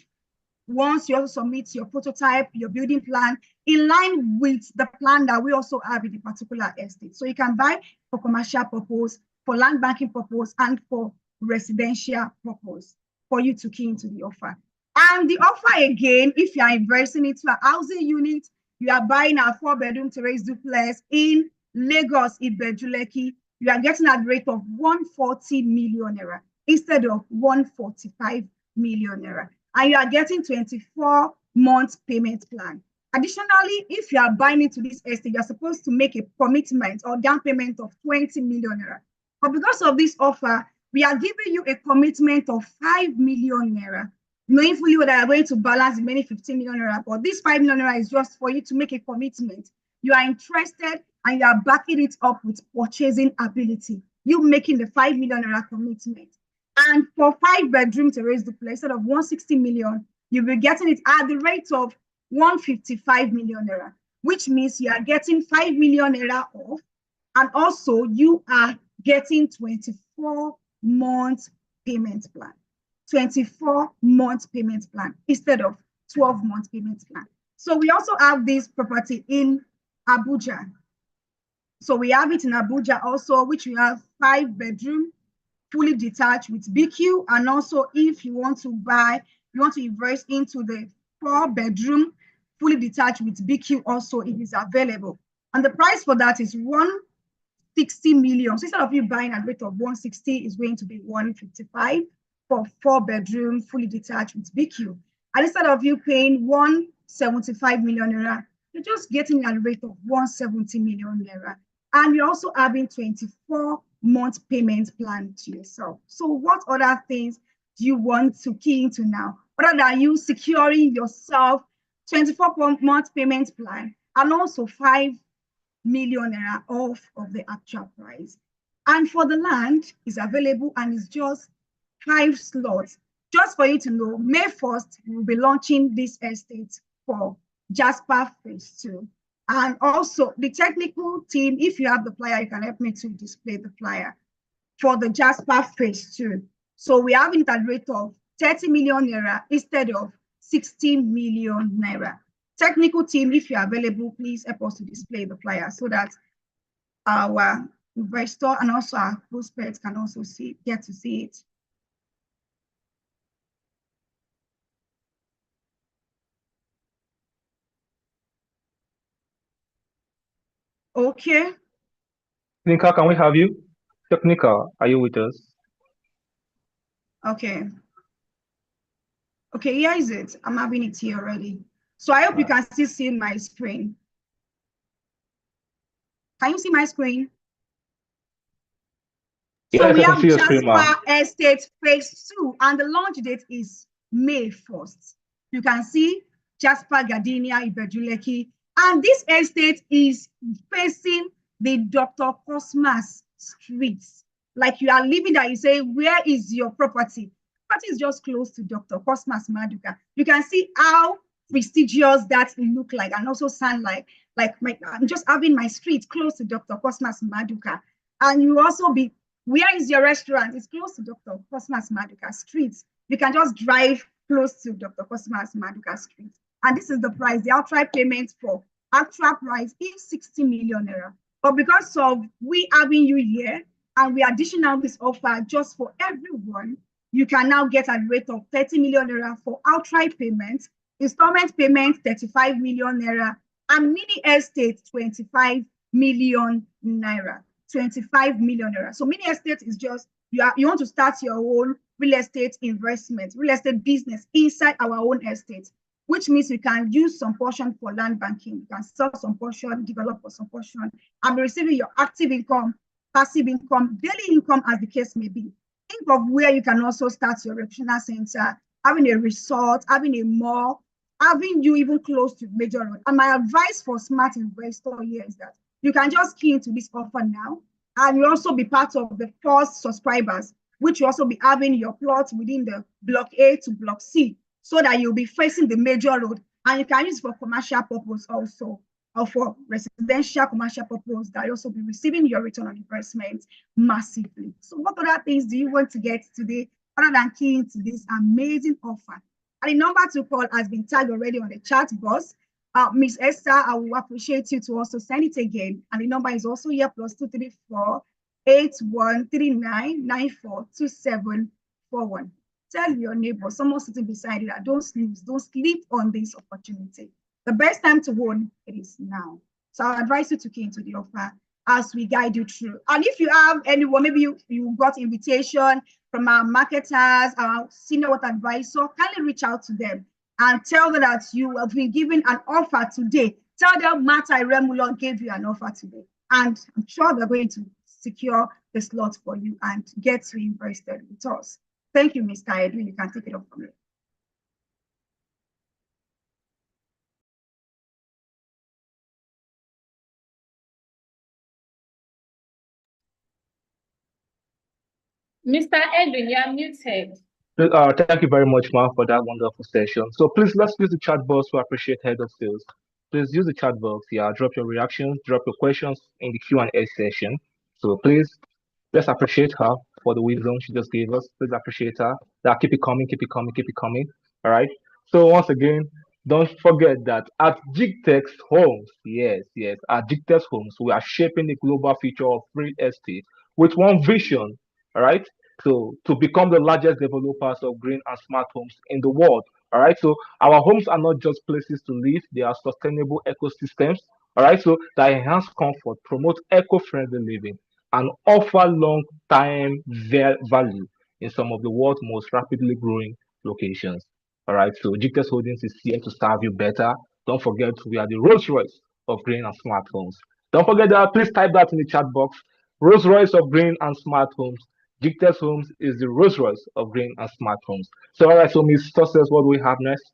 S4: once you also submit your prototype, your building plan, in line with the plan that we also have in the particular estate. So you can buy for commercial purpose, for land banking purpose, and for residential purpose for you to key into the offer. And the offer again, if you are investing into a housing unit, you are buying a 4-bedroom terrace duplex in Lagos, Ibejuleki, you are getting at the rate of 140 million naira instead of 145 million naira. And you are getting 24-month payment plan. Additionally, if you are buying into this estate, you're supposed to make a commitment or down payment of 20 million naira. But because of this offer, we are giving you a commitment of 5 million naira, knowing fully that are going to balance the many 15 million naira. But this 5 million naira is just for you to make a commitment. You are interested and you are backing it up with purchasing ability. You making the 5 million naira commitment. And for 5-bedroom terrace duplex, instead of 160 million, you'll be getting it at the rate of 155 million naira, which means you are getting 5 million naira off, and also you are getting 24-month payment plan. 24-month payment plan instead of 12-month payment plan. So we also have this property in Abuja. So we have it in Abuja also, which we have 5-bedroom, fully detached with BQ, and also if you want to buy, you want to invest into the 4-bedroom, fully detached with BQ also, it is available. And the price for that is 160 million. So instead of you buying at a rate of 160, it's going to be 155 for 4-bedroom, fully detached with BQ. And instead of you paying 175 million naira, you're just getting at a rate of 170 million naira. And you're also having 24-month payment plan to yourself. So what other things do you want to key into now? Other than you securing yourself 24-month payment plan and also 5 million naira off of the actual price. And for the land is available and it's just 5 slots. Just for you to know, May 1st, we'll be launching this estate for Jasper Phase 2. And also the technical team, if you have the flyer, you can help me to display the flyer for the Jasper Phase 2. So we have it at a rate of 30 million naira instead of 16 million naira. Technical team, if you're available, please help us to display the flyer so that our investor and also our prospects can also get to see it. Okay.
S1: Technical, can we have you? Technical, are you with us?
S4: Okay. Okay, here is it. I'm having it here already. So I hope you can still see my screen. Can you see my screen? So we have Jasper Estate Phase 2, and the launch date is May 1st. You can see Jasper Gardenia Ibejuleki, and this estate is facing the Dr. Cosmas streets. Like you are living there, you say, where is your property? Property is just close to Dr. Cosmas Maduka. You can see how prestigious that look like and also sound like I'm just having my street close to Dr. Cosmas Maduka. And you also be, where is your restaurant? It's close to Dr. Cosmas Maduka streets. You can just drive close to Dr. Cosmas Maduka street. And this is the price, the outright payment for actual price is 60 million naira. But because of we having you here and we additional this offer just for everyone, you can now get a rate of 30 million naira for outright payments, installment payment 35 million naira, and mini estate 25 million naira. 25 million naira. So mini estate is just you want to start your own real estate investment, real estate business inside our own estate, which means you can use some portion for land banking, you can sell some portion, develop for some portion, and be receiving your active income, passive income, daily income, as the case may be. Think of where you can also start your recreational center, having a resort, having a mall, having you even close to major road. And my advice for smart investor here is that you can just key into this offer now, and you also be part of the first subscribers, which you also be having your plots within the block A to block C, so that you'll be facing the major road, and you can use for commercial purpose also. or for residential, commercial purpose, that you also be receiving your return on investment massively. So what other things do you want to get today other than keying to this amazing offer? And the number to call has been tagged already on the chat box. Miss Esther, I will appreciate you to also send it again. And the number is also here, +234 8139 942741. Tell your neighbor, someone sitting beside you, that don't sleep on this opportunity. The best time to win, it is now. So I advise you to key into the offer as we guide you through. And if you have anyone, maybe you got invitation from our marketers, our senior wealth advisor, kindly reach out to them and tell them that you have been given an offer today. Tell them Martha Ereumulo gave you an offer today. And I'm sure they're going to secure the slot for you and get you invested with us. Thank you, Mr. Edwin. You can take it off from here.
S2: Mr. Edwin, you are muted.
S1: Thank you very much, Ma, for that wonderful session. So please, let's use the chat box to appreciate head of sales. Please use the chat box. Yeah, drop your reactions, drop your questions in the Q&A session. So please, let's appreciate her for the wisdom she just gave us. Please appreciate her. That keep it coming, keep it coming, keep it coming. All right. So once again, don't forget that at GText Homes, yes, at GText Homes, we are shaping the global future of real estate with one vision. All right. So to become the largest developers of green and smart homes in the world. All right. So our homes are not just places to live; they are sustainable ecosystems. All right. So that enhance comfort, promote eco-friendly living, and offer long-time value in some of the world's most rapidly growing locations. All right. So GText Holdings is here to serve you better. Don't forget we are the Rolls Royce of green and smart homes. Don't forget that. Please type that in the chat box. Rolls Royce of green and smart homes. GText Homes is the Rolls Royce of green and smart homes. So, all right, so Ms. Success, what do we have next?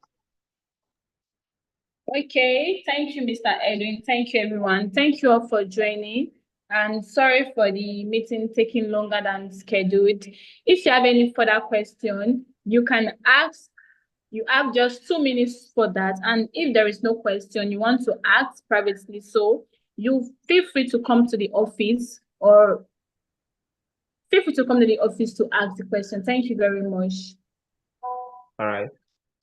S2: Okay, thank you, Mr. Edwin. Thank you, everyone. Thank you all for joining. And sorry for the meeting taking longer than scheduled. If you have any further question, you can ask. You have just 2 minutes for that. And if there is no question you want to ask privately, so you feel free to come to the office or feel free to come to the office to ask the question. Thank you very much.
S1: All right.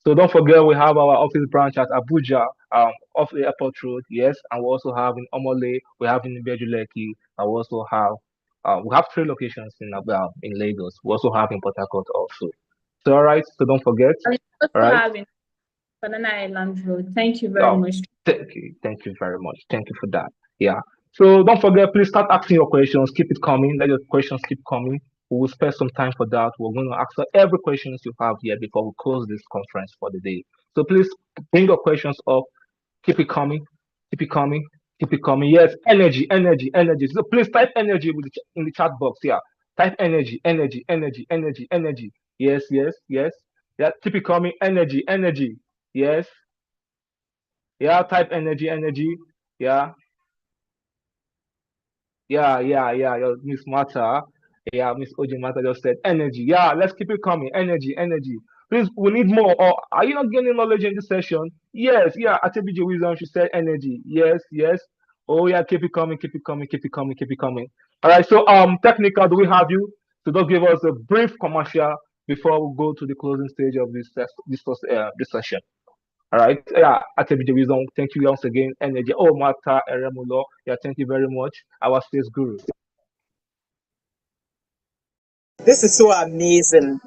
S1: So don't forget we have our office branch at Abuja, off the airport road, yes, and we also have in Omole, we have in Bejuleki, and we have 3 locations in Lagos. We also have in Port Harcourt also. So all right, so don't forget.
S2: And we also
S1: All right.
S2: have in Banana Island Road. Thank you very much.
S1: Thank you very much. Thank you for that. Yeah. So don't forget, please start asking your questions. Keep it coming. Let your questions keep coming. We will spend some time for that. We're going to answer every questions you have here before we close this conference for the day. So please bring your questions up. Keep it coming. Keep it coming. Keep it coming. Yes, energy. So please type energy in the chat box. Yeah. Type energy. Yes. Yeah. Keep it coming. Energy. Yes. Yeah, type energy. Yeah. Miss Mata. Yeah, Miss Oji Mata just said energy. Yeah, let's keep it coming. Energy. Please, we need more. Or are you not gaining knowledge in this session? Yes, yeah. Atebije Wisdom, she said energy. Yes. Oh yeah, keep it coming. All right, so technical, do we have you? So just give us a brief commercial before we go to the closing stage of this session. All right. Yeah, Atebije Wisdom, thank you once again. Energy. Oh, Martha Ereumulo. Yeah, thank you very much. Our space guru.
S10: This is so amazing.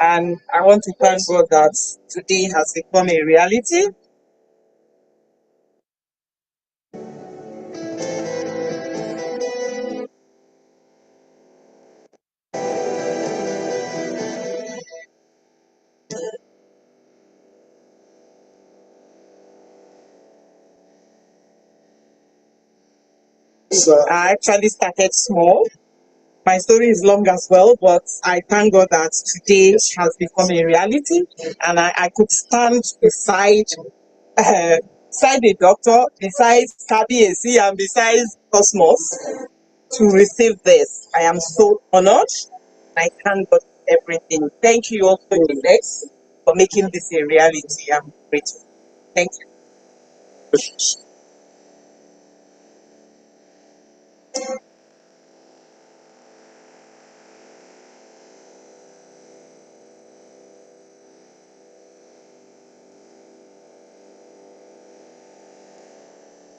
S10: And I want to thank God that today has become a reality. I actually started small. My story is long as well, but I thank God that today has become a reality, and I could stand beside a doctor, besides KBAC, and besides Cosmos to receive this. I am so honored. I thank God for everything. Thank you also, Ijaz, for making this a reality. I'm grateful. Thank you.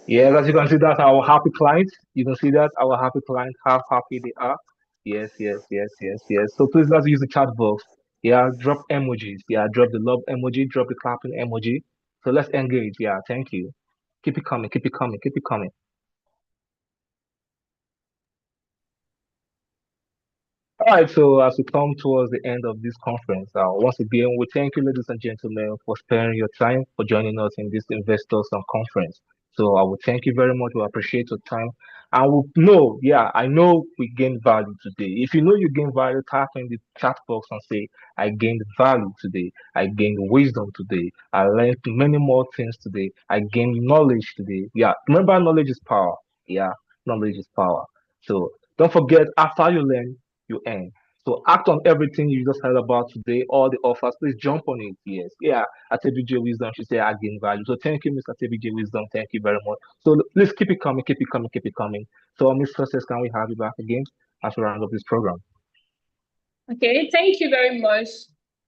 S1: Yeah, as you can see, that's our happy client. You can see that our happy client, how happy they are. Yes, yes, yes, yes, yes. So please let's use the chat box. Yeah, drop emojis. Yeah, drop the love emoji, drop the clapping emoji. So let's engage. Yeah, thank you. Keep it coming, keep it coming, keep it coming. All right, so as we come towards the end of this conference, once again, we thank you, ladies and gentlemen, for sparing your time, for joining us in this Investors Conference. So I will thank you very much. We appreciate your time. And we know, yeah, I know we gained value today. If you know you gained value, type in the chat box and say, I gained value today. I gained wisdom today. I learned many more things today. I gained knowledge today. Yeah, remember, knowledge is power. Yeah, knowledge is power. So don't forget, after you learn, you earn. So act on everything you just heard about today, all the offers. Please jump on it. Yes. Yeah. At TBJ Wisdom, she said I gain value. So thank you, Mr. TBJ Wisdom. Thank you very much. So let's keep it coming, keep it coming, keep it coming. So Miss Success, can we have you back again as we round up this program?
S2: Okay, thank you very much,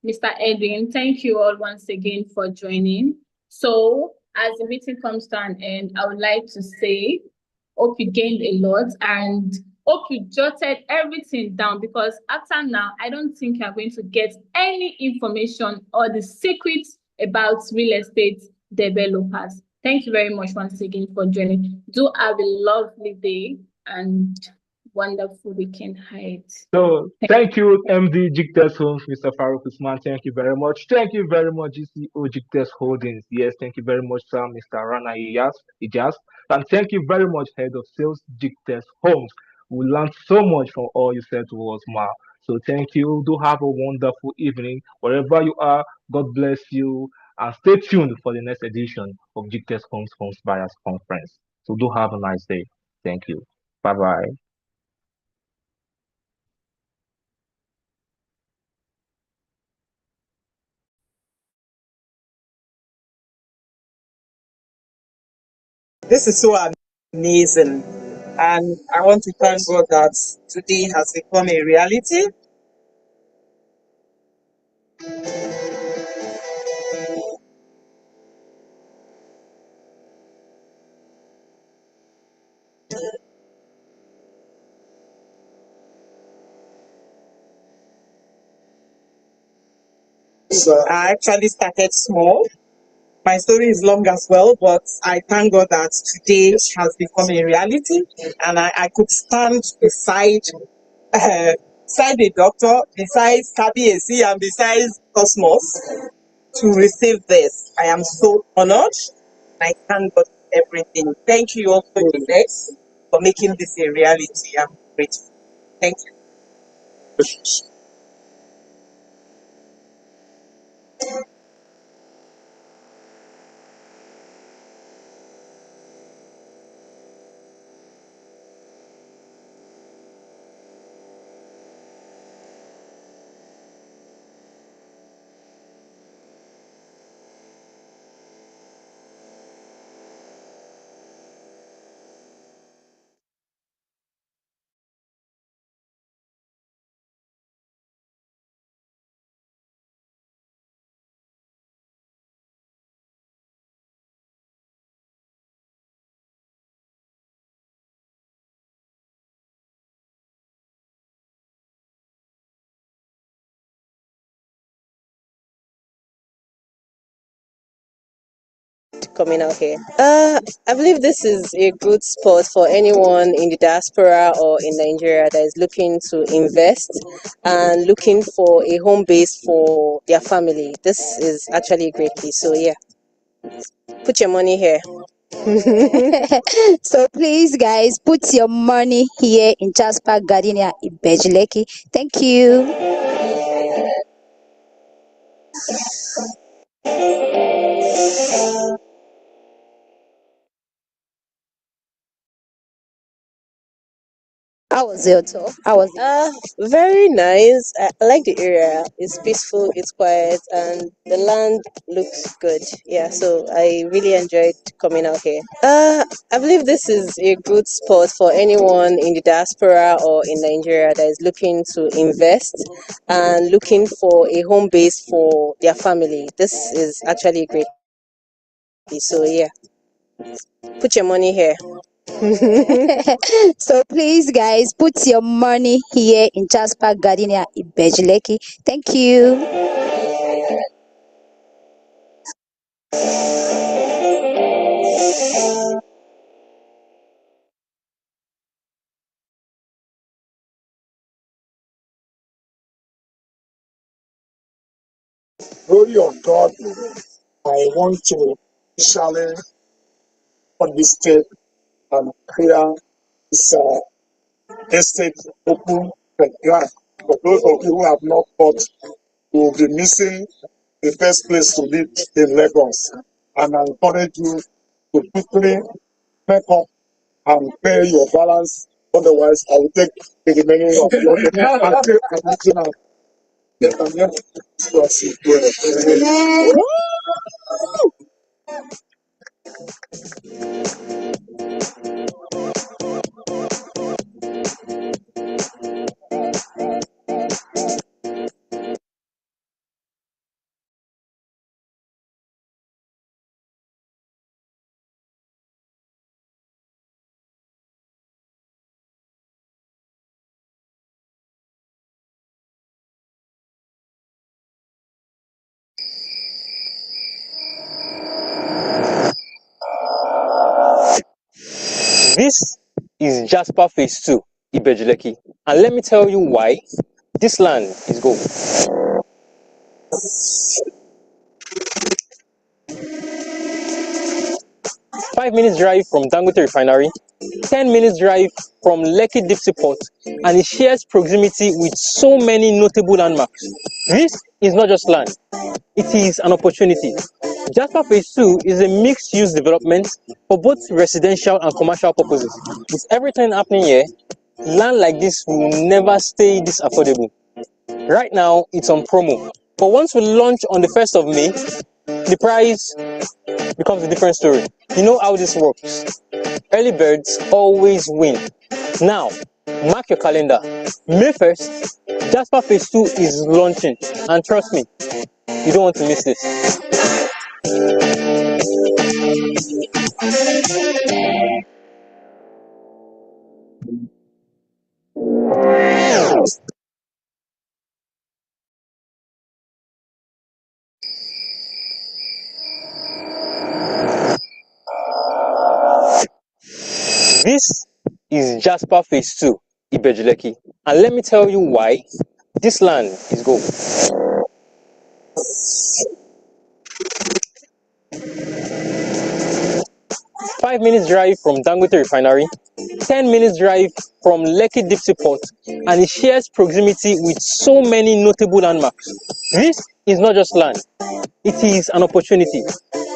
S2: Mr. Edwin. Thank you all once again for joining. So as the meeting comes to an end, I would like to say, hope you gained a lot and hope you jotted everything down, because after now, I don't think you're going to get any information or the secrets about real estate developers. Thank you very much once again for joining. Do have a lovely day and wonderful weekend ahead.
S1: So thank you, MD GText Homes, Mr. Farouq Usman. Thank you very much. Thank you very much, GCO GText Holdings. Yes, thank you very much, sir, Mr. Rana Ijaz. And thank you very much, Head of Sales GText Homes. We learned so much from all you said to us, Ma. So thank you. Do have a wonderful evening. Wherever you are, God bless you. And stay tuned for the next edition of GText Homes Buyers Conference. So do have a nice day. Thank you. Bye bye.
S10: This is so amazing. And I want to thank God that today has become a reality. I actually started small. My story is long as well, but I thank God that today has become a reality, and I could stand beside a doctor, besides KBAC, and besides Cosmos to receive this. I am so honored. I thank God for everything. Thank you also, Alex, for making this a reality. I'm grateful. Thank you.
S11: Coming out here. I believe this is a good spot for anyone in the diaspora or in Nigeria that is looking to invest and looking for a home base for their family. This is actually a great place. So yeah, put your money here.
S12: So please, guys, put your money here in Jasper Gardenia in Bejleki. Thank you. How was your tour? How was it?
S11: Very nice. I like the area. It's peaceful, it's quiet, and the land looks good. Yeah, so I really enjoyed coming out here. I believe this is a good spot for anyone in the diaspora or in Nigeria that is looking to invest and looking for a home base for their family. This is actually a great place. So yeah, put your money here.
S12: So please, guys, put your money here in Jasper Gardenia Ibejileki. Thank you.
S13: Glory of God, I want to officially on this step and clear this estate open the ground. For those of you who have not bought, you will be missing the first place to live in Lagos. And I encourage you to quickly make up and pay your balance. Otherwise, I will take the remaining of your and pay additional.
S6: This is Jasper Phase 2, Ibejileki. And let me tell you why this land is gold. 5 minutes drive from Dangote Refinery, 10 minutes drive from Lekki Deep Sea Port, and it shares proximity with so many notable landmarks. This is not just land, it is an opportunity. Jasper Phase 2 is a mixed-use development for both residential and commercial purposes. With everything happening here, land like this will never stay this affordable. Right now, it's on promo. But once we launch on the 1st of May, the price becomes a different story. You know how this works. Early birds always win. Now, mark your calendar. May 1st, Jasper Phase 2 is launching. And trust me, you don't want to miss this. This is Jasper Phase 2, Ibejileki. And let me tell you why this land is gold. 5 minutes drive from Dangote Refinery, 10 minutes drive from Lekki Deep Sea Port, and it shares proximity with so many notable landmarks. This is not just land, it is an opportunity.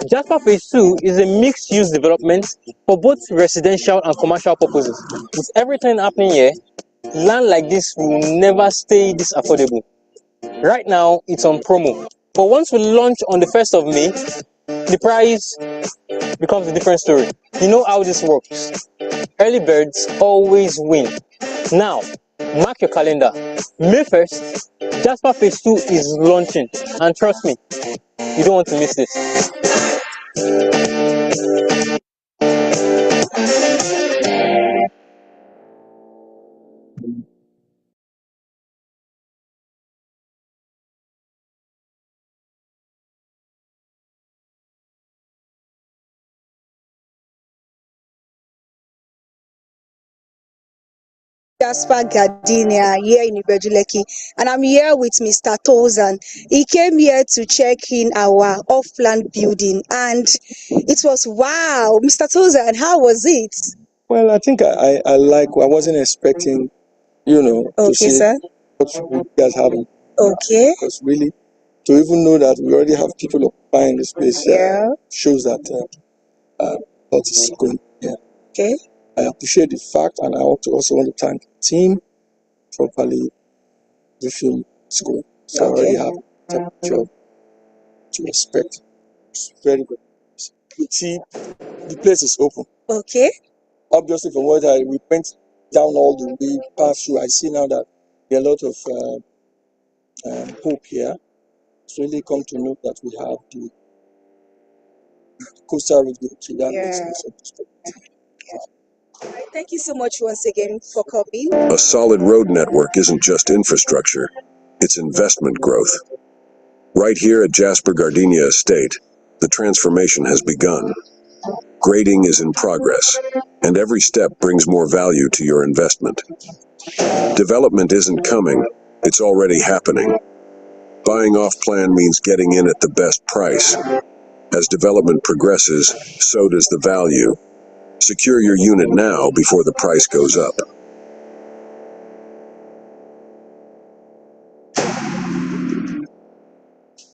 S6: Jasper Phase 2 is a mixed-use development for both residential and commercial purposes. With everything happening here, land like this will never stay this affordable. Right now, it's on promo. But once we launch on the 1st of May, the price becomes a different story. You know how this works. Early birds always win. Now, mark your calendar. May 1st, Jasper Phase 2 is launching. And trust me, you don't want to miss this.
S8: Jasper Gardenia here in Ibejuleki, and I'm here with Mr. Tozan. He came here to check in our off-plan building, and it was wow. Mr. Tozan, how was it?
S13: Well, I think I like. I wasn't expecting, to
S8: Okay,
S13: see
S8: sir.
S13: what you guys have.
S8: Okay.
S13: Because really, to even know that we already have people occupying the space
S8: Yeah.
S13: shows that what is going. Yeah.
S8: Okay.
S13: I appreciate the fact, and I also want to thank the team properly briefing school. So I already have a job to expect. It's very good. You see, the place is open.
S8: Okay.
S13: Obviously, from what we went down all the way past through, I see now that there are a lot of hope here. It's really come to know that we have the coastal region to that extent.
S8: Thank you so much once again for coming.
S7: A solid road network isn't just infrastructure, it's investment growth. Right here at Jasper Gardenia Estate, the transformation has begun. Grading is in progress, and every step brings more value to your investment. Development isn't coming, it's already happening. Buying off plan means getting in at the best price. As development progresses, so does the value. Secure your unit now before the price goes up.